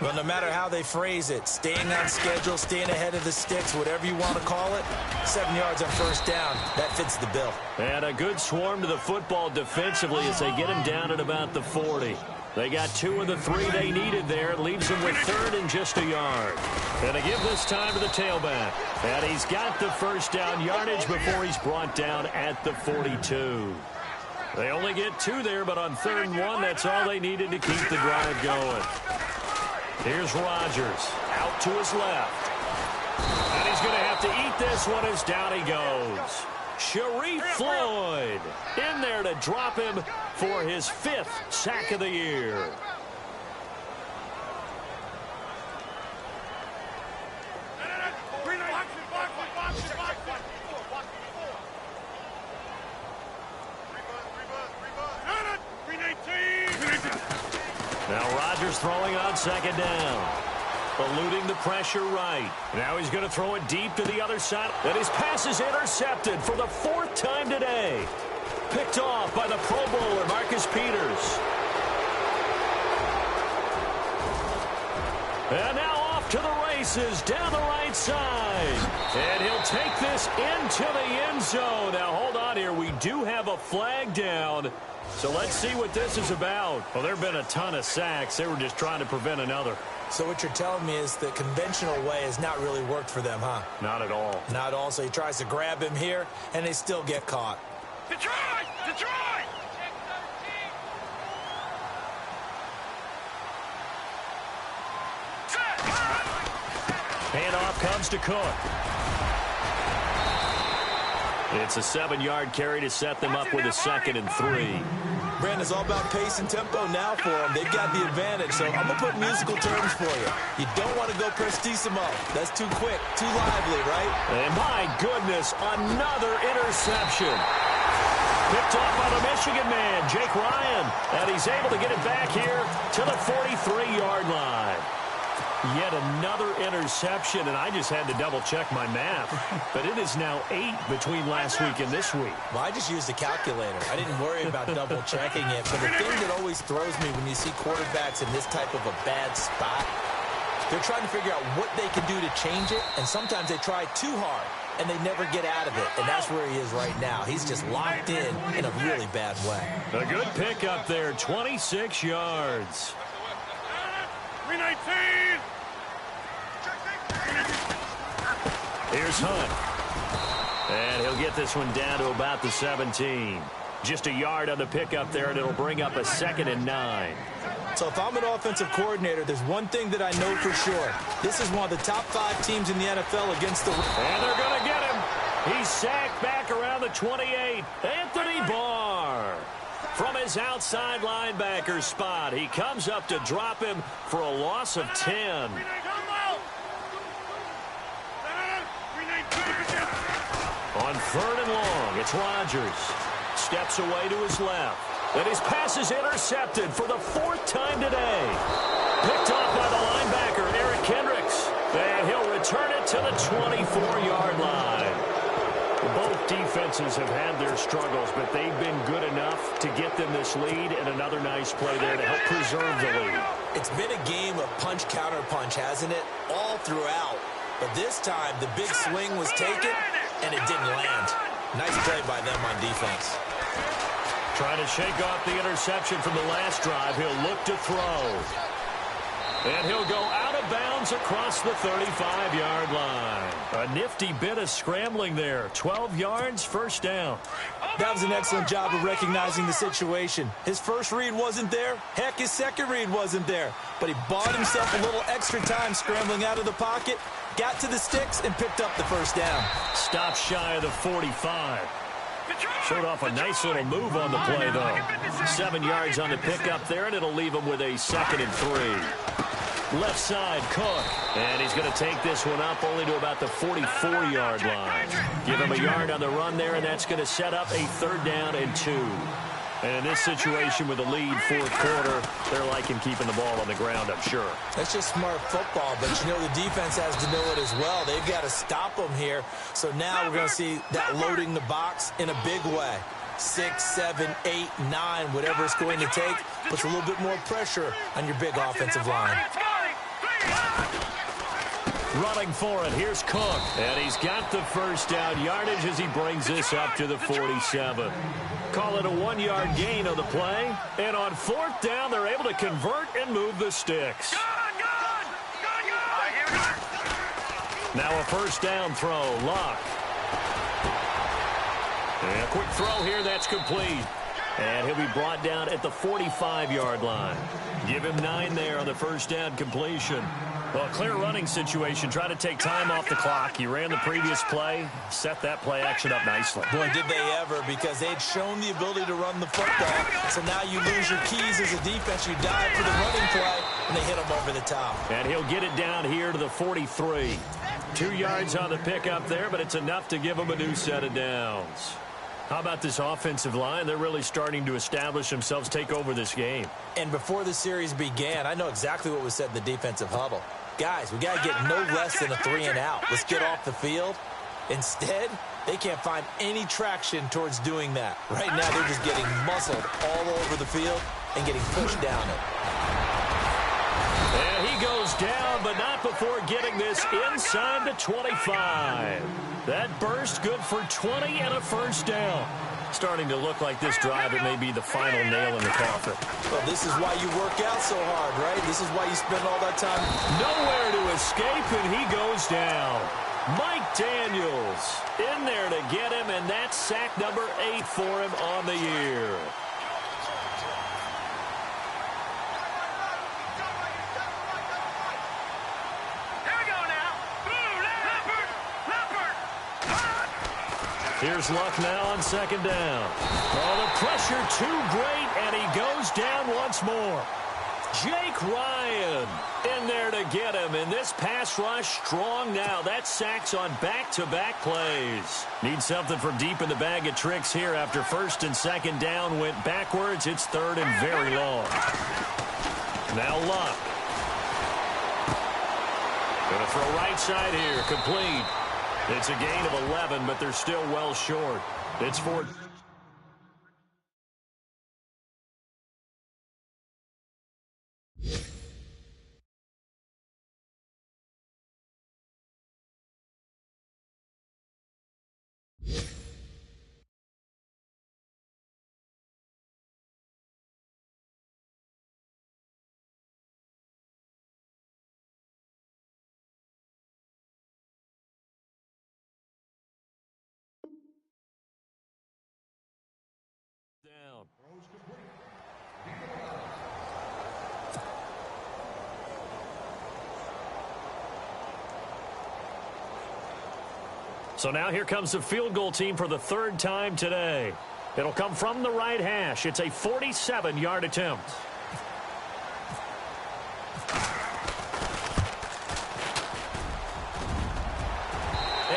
Well, no matter how they phrase it, staying on schedule, staying ahead of the sticks, whatever you want to call it, 7 yards on first down, that fits the bill. And a good swarm to the football defensively as they get him down at about the 40. They got 2 of the 3 they needed there. Leaves them with 3rd and just a yard. And they give this time to the tailback. And he's got the first down yardage before he's brought down at the 42. They only get 2 there, but on 3rd and 1, that's all they needed to keep the drive going. Here's Rodgers out to his left. And he's going to have to eat this one as down he goes. Sharif Floyd in there to drop him for his 5th sack of the year. Now Rodgers throwing on 2nd down. Eluding the pressure right. Now he's going to throw it deep to the other side. And his pass is intercepted for the 4th time today. Picked off by the Pro Bowler, Marcus Peters. And now off to the races down the right side. And he'll take this into the end zone. Now hold on here. We do have a flag down. So let's see what this is about. Well, there have been a ton of sacks. They were just trying to prevent another. So what you're telling me is the conventional way has not really worked for them, huh? Not at all. Not at all. So he tries to grab him here, and they still get caught. Detroit! Detroit! Handoff comes to Cook. It's a 7-yard carry to set them up with a 2nd and 3. Brandon, it's all about pace and tempo now for them. They've got the advantage, so I'm going to put musical terms for you. You don't want to go prestissimo. That's too quick, too lively, right? And my goodness, another interception. Picked off by the Michigan man, Jake Ryan. And he's able to get it back here to the 43-yard line. Yet another interception, and I just had to double-check my math. But it is now 8 between last week and this week. Well, I just used a calculator. I didn't worry about double-checking it. But the thing that always throws me when you see quarterbacks in this type of a bad spot, they're trying to figure out what they can do to change it, and sometimes they try too hard, and they never get out of it. And that's where he is right now. He's just locked in a really bad way. A good pick up there, 26 yards. 319! Here's Hunt. And he'll get this one down to about the 17. Just a yard on the pickup there, and it'll bring up a 2nd and 9. So if I'm an offensive coordinator, there's one thing that I know for sure. This is one of the top 5 teams in the NFL against the... And they're going to get him. He's sacked back around the 28. Anthony Barr. From his outside linebacker spot, he comes up to drop him for a loss of 10. On 3rd and long, it's Rodgers. Steps away to his left. And his pass is intercepted for the 4th time today. Picked off by the linebacker, Eric Kendricks. And he'll return it to the 24-yard line. Both defenses have had their struggles, but they've been good enough to get them this lead, and another nice play there to help preserve the lead. It's been a game of punch-counter-punch, hasn't it? All throughout. But this time, the big swing was taken, and it didn't land. Nice play by them on defense. Trying to shake off the interception from the last drive. He'll look to throw. And he'll go out of bounds across the 35-yard line. A nifty bit of scrambling there. 12 yards, first down. That was an excellent job of recognizing the situation. His first read wasn't there. Heck, his second read wasn't there. But he bought himself a little extra time scrambling out of the pocket, got to the sticks, and picked up the first down. Stop shy of the 45. Showed off a nice little move on the play, though. 7 yards on the pickup there, and it'll leave him with a 2nd and 3. Left side, Cook. And he's going to take this one up only to about the 44-yard line. Give him a yard on the run there, and that's going to set up a 3rd down and 2. And in this situation with a lead, 4th quarter, they're liking keeping the ball on the ground, I'm sure. That's just smart football, but you know the defense has to know it as well. They've got to stop them here. So now we're going to see that loading the box in a big way. 6, 7, 8, 9, whatever it's going to take, puts a little bit more pressure on your big offensive line. Running for it, here's Cook. And he's got the first down yardage as he brings this up to the 47. Call it a 1-yard gain on the play. And on 4th down, they're able to convert and move the sticks. Now a first down throw, Luck. And a quick throw here, that's complete. And he'll be brought down at the 45-yard line. Give him 9 there on the first down completion. Well, clear running situation. Try to take time off the clock. He ran the previous play, set that play action up nicely. Boy, did they ever, because they'd shown the ability to run the football. So now you lose your keys as a defense. You dive for the running play, and they hit him over the top. And he'll get it down here to the 43. 2 yards on the pickup there, but it's enough to give him a new set of downs. How about this offensive line? They're really starting to establish themselves, take over this game. And before the series began, I know exactly what was said in the defensive huddle. Guys, we got to get no less than a 3-and-out. Let's get off the field. Instead, they can't find any traction towards doing that. Right now, they're just getting muscled all over the field and getting pushed down it. And he goes down, but not before getting this inside the 25. That burst good for 20 and a first down. Starting to look like this drive, it may be the final nail in the coffin. Well, this is why you work out so hard, right? This is why you spend all that time. Nowhere to escape, and he goes down. Mike Daniels in there to get him, and that's sack number 8 for him on the year. Here's Luck now on 2nd down. Oh, the pressure too great, and he goes down once more. Jake Ryan in there to get him, and this pass rush strong now. That's sacks on back-to-back plays. Need something from deep in the bag of tricks here after 1st and 2nd down went backwards. It's 3rd and very long. Now Luck. Gonna throw right side here, complete. It's a gain of 11, but they're still well short. It's 4th. Down. So now here comes the field goal team for the 3rd time today. It'll come from the right hash. It's a 47-yard attempt.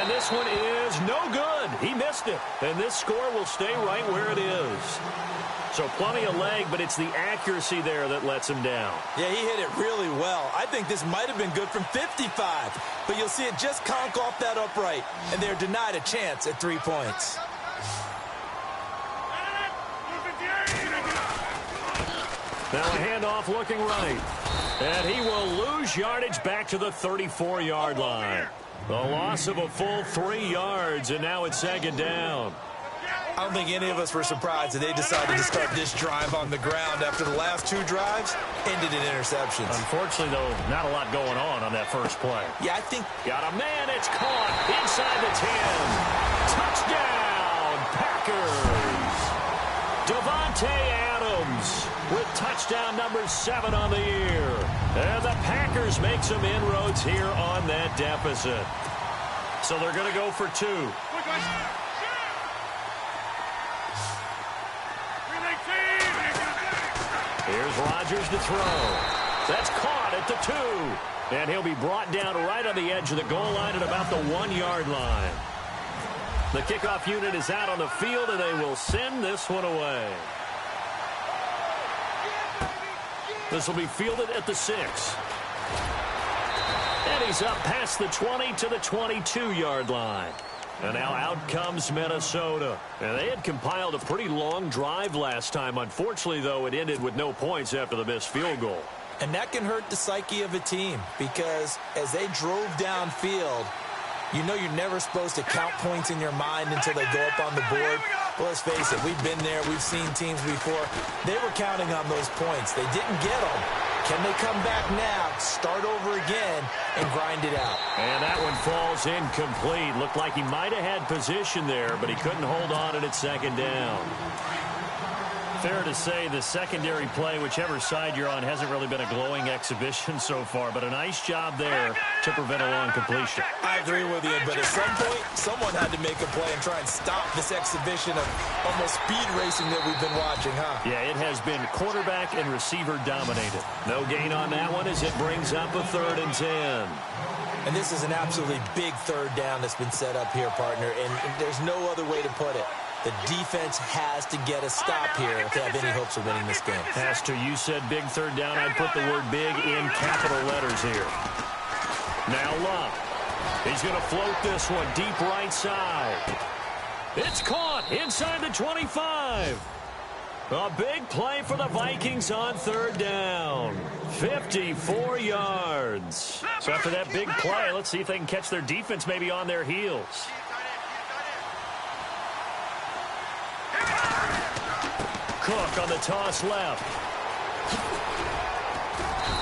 And this this one is no good. He missed it. And this score will stay right where it is. So plenty of leg, but it's the accuracy there that lets him down. Yeah, he hit it really well. I think this might have been good from 55. But you'll see it just conk off that upright. And they're denied a chance at 3 points. Now a handoff looking right. And he will lose yardage back to the 34-yard line. A loss of a full 3 yards, and now it's second down. I don't think any of us were surprised that they decided to start this drive on the ground after the last 2 drives ended in interceptions. Unfortunately, though, not a lot going on that first play. Yeah, I think... Got a man, it's caught inside the 10. Touchdown, Packers. Devontae Adams with touchdown number 7 on the year. And the Packers make some inroads here on that deficit. So they're going to go for 2. Here's Rodgers to throw. That's caught at the 2. And he'll be brought down right on the edge of the goal line at about the 1-yard line. The kickoff unit is out on the field, and they will send this one away. This will be fielded at the 6. And he's up past the 20 to the 22-yard line. And now out comes Minnesota. And they had compiled a pretty long drive last time. Unfortunately, though, it ended with no points after the missed field goal. And that can hurt the psyche of a team because as they drove downfield, you know you're never supposed to count points in your mind until they go up on the board. Well, let's face it, we've been there. We've seen teams before. They were counting on those points. They didn't get them. Can they come back now, start over again, and grind it out? And that one falls incomplete. Looked like he might have had position there, but he couldn't hold on at second down. Fair to say the secondary play, whichever side you're on, hasn't really been a glowing exhibition so far, but a nice job there to prevent a long completion. I agree with you, but at some point, someone had to make a play and try and stop this exhibition of almost speed racing that we've been watching, huh? Yeah, it has been quarterback and receiver dominated. No gain on that one as it brings up a 3rd and 10. And this is an absolutely big 3rd down that's been set up here, partner, and there's no other way to put it. The defense has to get a stop here if they have any hopes of winning this game. Has to. You said big 3rd down. I'd put the word big in capital letters here. Now Love. He's going to float this one deep right side. It's caught inside the 25. A big play for the Vikings on 3rd down. 54 yards. So after that big play, let's see if they can catch their defense maybe on their heels. Cook on the toss left.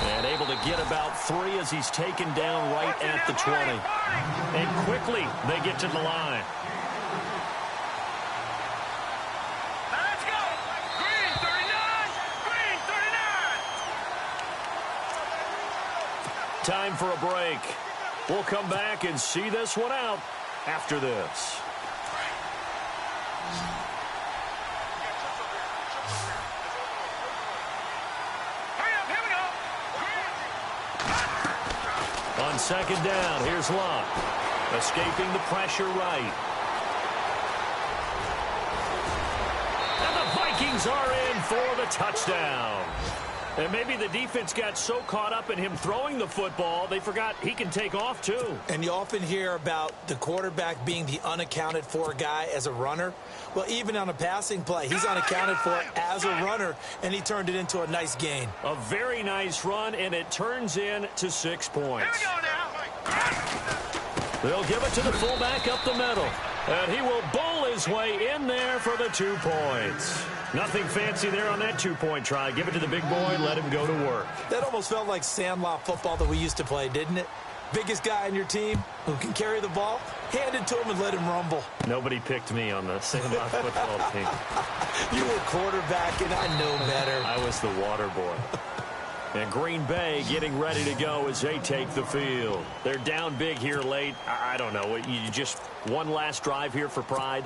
And able to get about 3 as he's taken down right at the 20. And quickly they get to the line. Let's go! Green 39! Green 39! Time for a break. We'll come back and see this one out after this. On 2nd down, here's Love. Escaping the pressure right. And the Vikings are in for the touchdown. And maybe the defense got so caught up in him throwing the football, they forgot he can take off too. And you often hear about the quarterback being the unaccounted for guy as a runner. Well, even on a passing play, he's unaccounted for as a runner, and he turned it into a nice gain. A very nice run, and it turns into 6 points. Here we go now. They'll give it to the fullback up the middle. And he will bowl his way in there for the 2 points. Nothing fancy there on that 2-point try. Give it to the big boy, let him go to work. That almost felt like sandlot football that we used to play, didn't it? Biggest guy on your team who can carry the ball, hand it to him and let him rumble. Nobody picked me on the sandlot football team. You were quarterback, and I know better. I was the water boy. And Green Bay getting ready to go as they take the field. They're down big here late. I don't know. You just one last drive here for pride?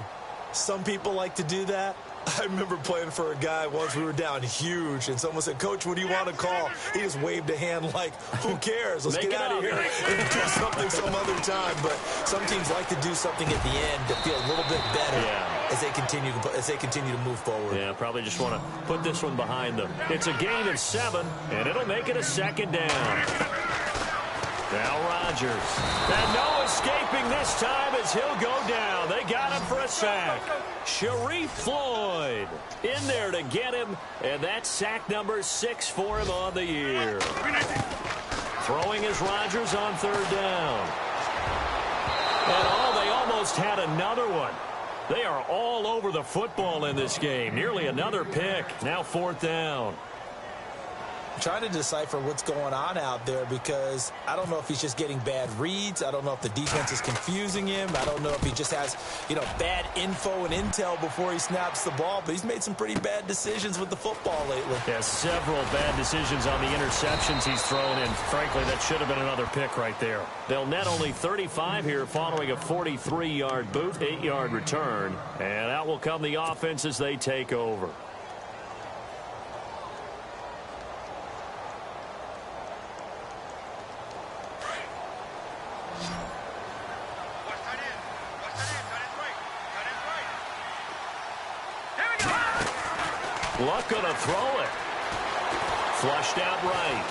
Some people like to do that. I remember playing for a guy once. We were down huge, and someone said, "Coach, what do you want to call?" He just waved a hand like, "Who cares? Let's get out of here and do something some other time." But some teams like to do something at the end to feel a little bit better as they continue to move forward. Yeah, probably just want to put this one behind them. It's a gain of 7, and it'll make it a 2nd down. Now Rodgers. And no escaping this time as he'll go down. They got him for a sack. Sharif Floyd in there to get him, and that's sack number 6 for him on the year. Throwing is Rodgers on 3rd down. And they almost had another one. They are all over the football in this game. Nearly another pick. Now 4th down. I'm trying to decipher what's going on out there because I don't know if he's just getting bad reads. I don't know if the defense is confusing him. I don't know if he just has, bad info and intel before he snaps the ball. But he's made some pretty bad decisions with the football lately. Yeah, several bad decisions on the interceptions he's thrown, and frankly, that should have been another pick right there. They'll net only 35 here following a 43-yard boot, 8-yard return. And out will come the offense as they take over. Luck gonna throw it. Flushed out right.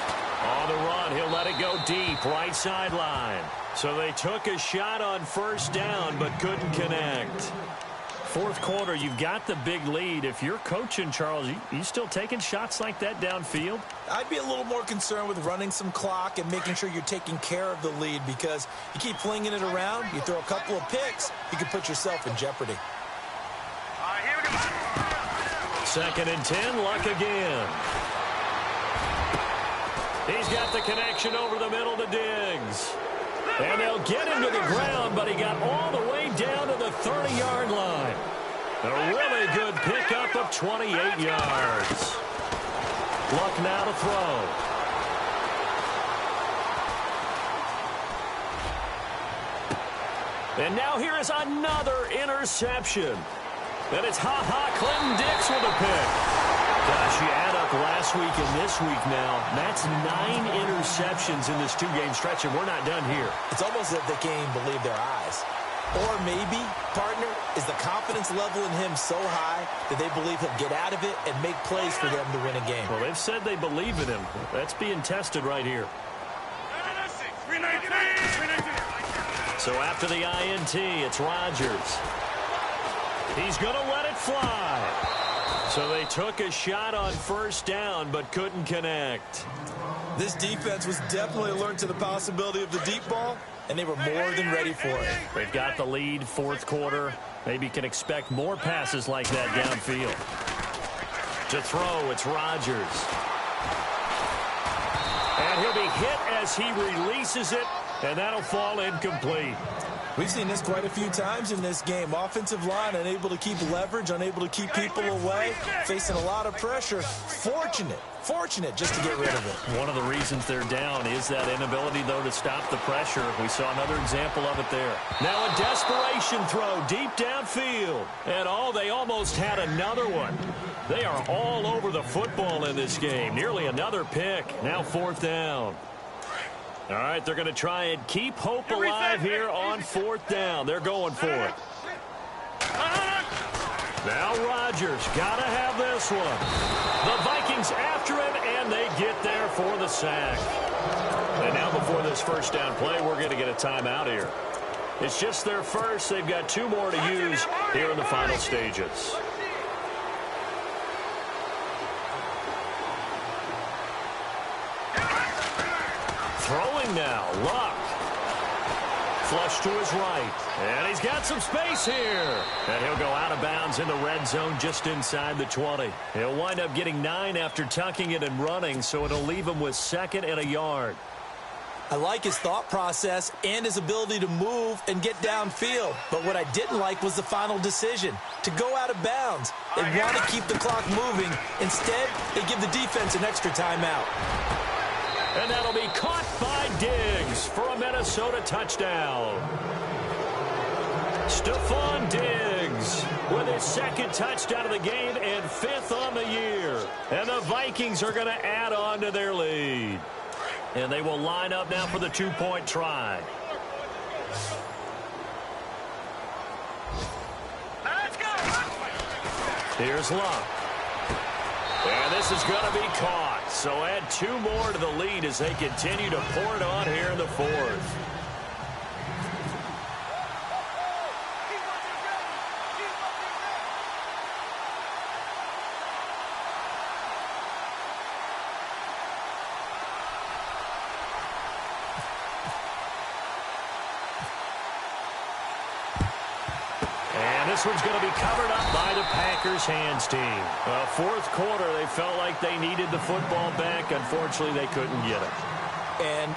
On the run, he'll let it go deep, right sideline. So they took a shot on 1st down, but couldn't connect. 4th quarter, you've got the big lead. If you're coaching, Charles, you still taking shots like that downfield? I'd be a little more concerned with running some clock and making sure you're taking care of the lead because you keep flinging it around, you throw a couple of picks, you can put yourself in jeopardy. 2nd and 10, Luck again. He's got the connection over the middle to Diggs. And they'll get him to the ground, but he got all the way down to the 30-yard line. A really good pickup of 28 yards. Luck now to throw. And now here is another interception. And it's Clinton Dix with a pick. Gosh, you add up last week and this week now. That's 9 interceptions in this 2-game stretch, and we're not done here. It's almost as if they can't even believe their eyes. Or maybe, partner, is the confidence level in him so high that they believe he'll get out of it and make plays for them to win a game. Well, they've said they believe in him. That's being tested right here. So after the INT, it's Rodgers. He's going to let it fly. So they took a shot on 1st down, but couldn't connect. This defense was definitely alert to the possibility of the deep ball, and they were more than ready for it. They've got the lead, 4th quarter. Maybe can expect more passes like that downfield. To throw, it's Rodgers. And he'll be hit as he releases it, and that'll fall incomplete. We've seen this quite a few times in this game. Offensive line unable to keep leverage, unable to keep people away, facing a lot of pressure. Fortunate just to get rid of it. One of the reasons they're down is that inability, though, to stop the pressure. We saw another example of it there. Now a desperation throw deep downfield. And they almost had another one. They are all over the football in this game. Nearly another pick. Now 4th down. All right, they're going to try and keep hope alive here on 4th down. They're going for it. Now Rodgers got to have this one. The Vikings after him, and they get there for the sack. And now before this 1st down play, we're going to get a timeout here. It's just their first. They've got 2 more to use here in the final stages. Throwing now, Luck. Flush to his right. And he's got some space here. And he'll go out of bounds in the red zone just inside the 20. He'll wind up getting 9 after tucking it and running, so it'll leave him with 2nd and a yard. I like his thought process and his ability to move and get downfield. But what I didn't like was the final decision, to go out of bounds. They want to keep the clock moving. Instead, they give the defense an extra timeout. And that'll be caught by Diggs for a Minnesota touchdown. Stephon Diggs with his second touchdown of the game and 5th on the year. And the Vikings are going to add on to their lead. And they will line up now for the 2-point try. Let's go. Here's Luck. And this is going to be caught. So add 2 more to the lead as they continue to pour it on here in the 4th. This one's going to be covered up by the Packers hands team. Fourth quarter, they felt like they needed the football back. Unfortunately, they couldn't get it. And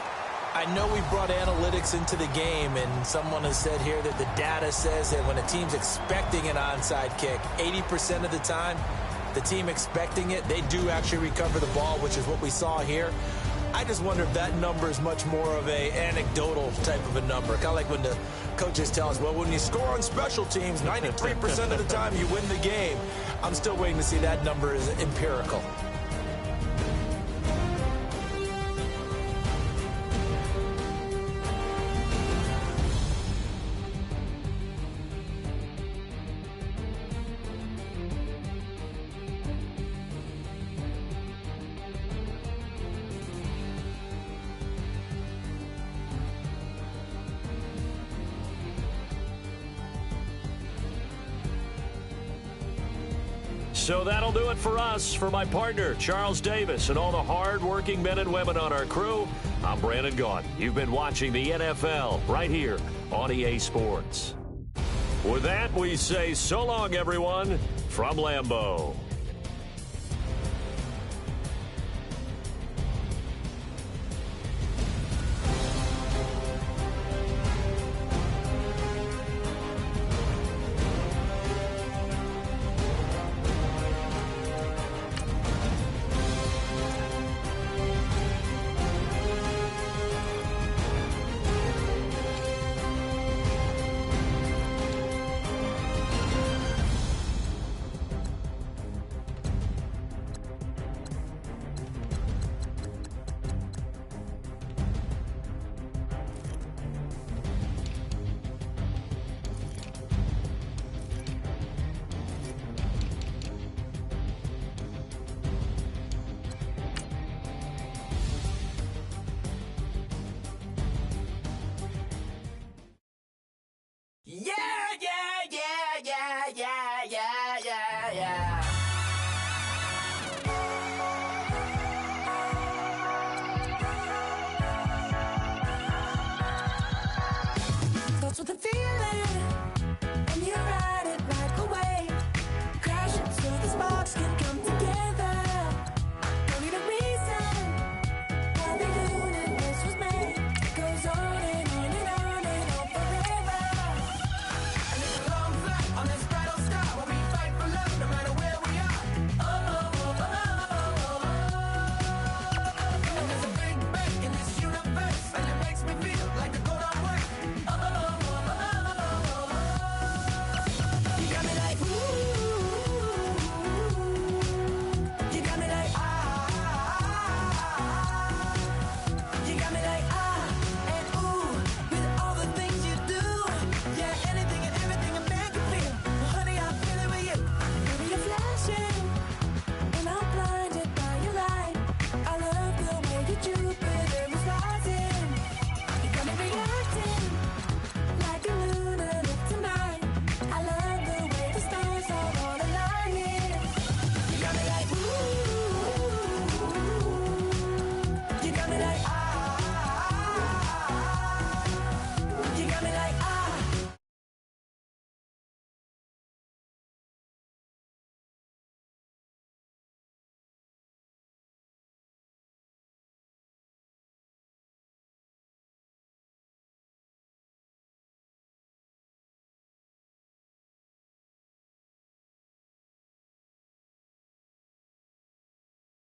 I know we brought analytics into the game, and someone has said here that the data says that when a team's expecting an onside kick, 80% of the time, the team expecting it, they do actually recover the ball, which is what we saw here. I just wonder if that number is much more of a anecdotal type of a number. Kind of like when the coaches tell us, well, when you score on special teams, 93% of the time you win the game. I'm still waiting to see that number is empirical. So that'll do it for us. For my partner, Charles Davis, and all the hard-working men and women on our crew, I'm Brandon Gaudin. You've been watching the NFL right here on EA Sports. With that, we say so long, everyone, from Lambeau. Yeah, yeah, yeah, yeah, yeah, yeah, yeah, yeah.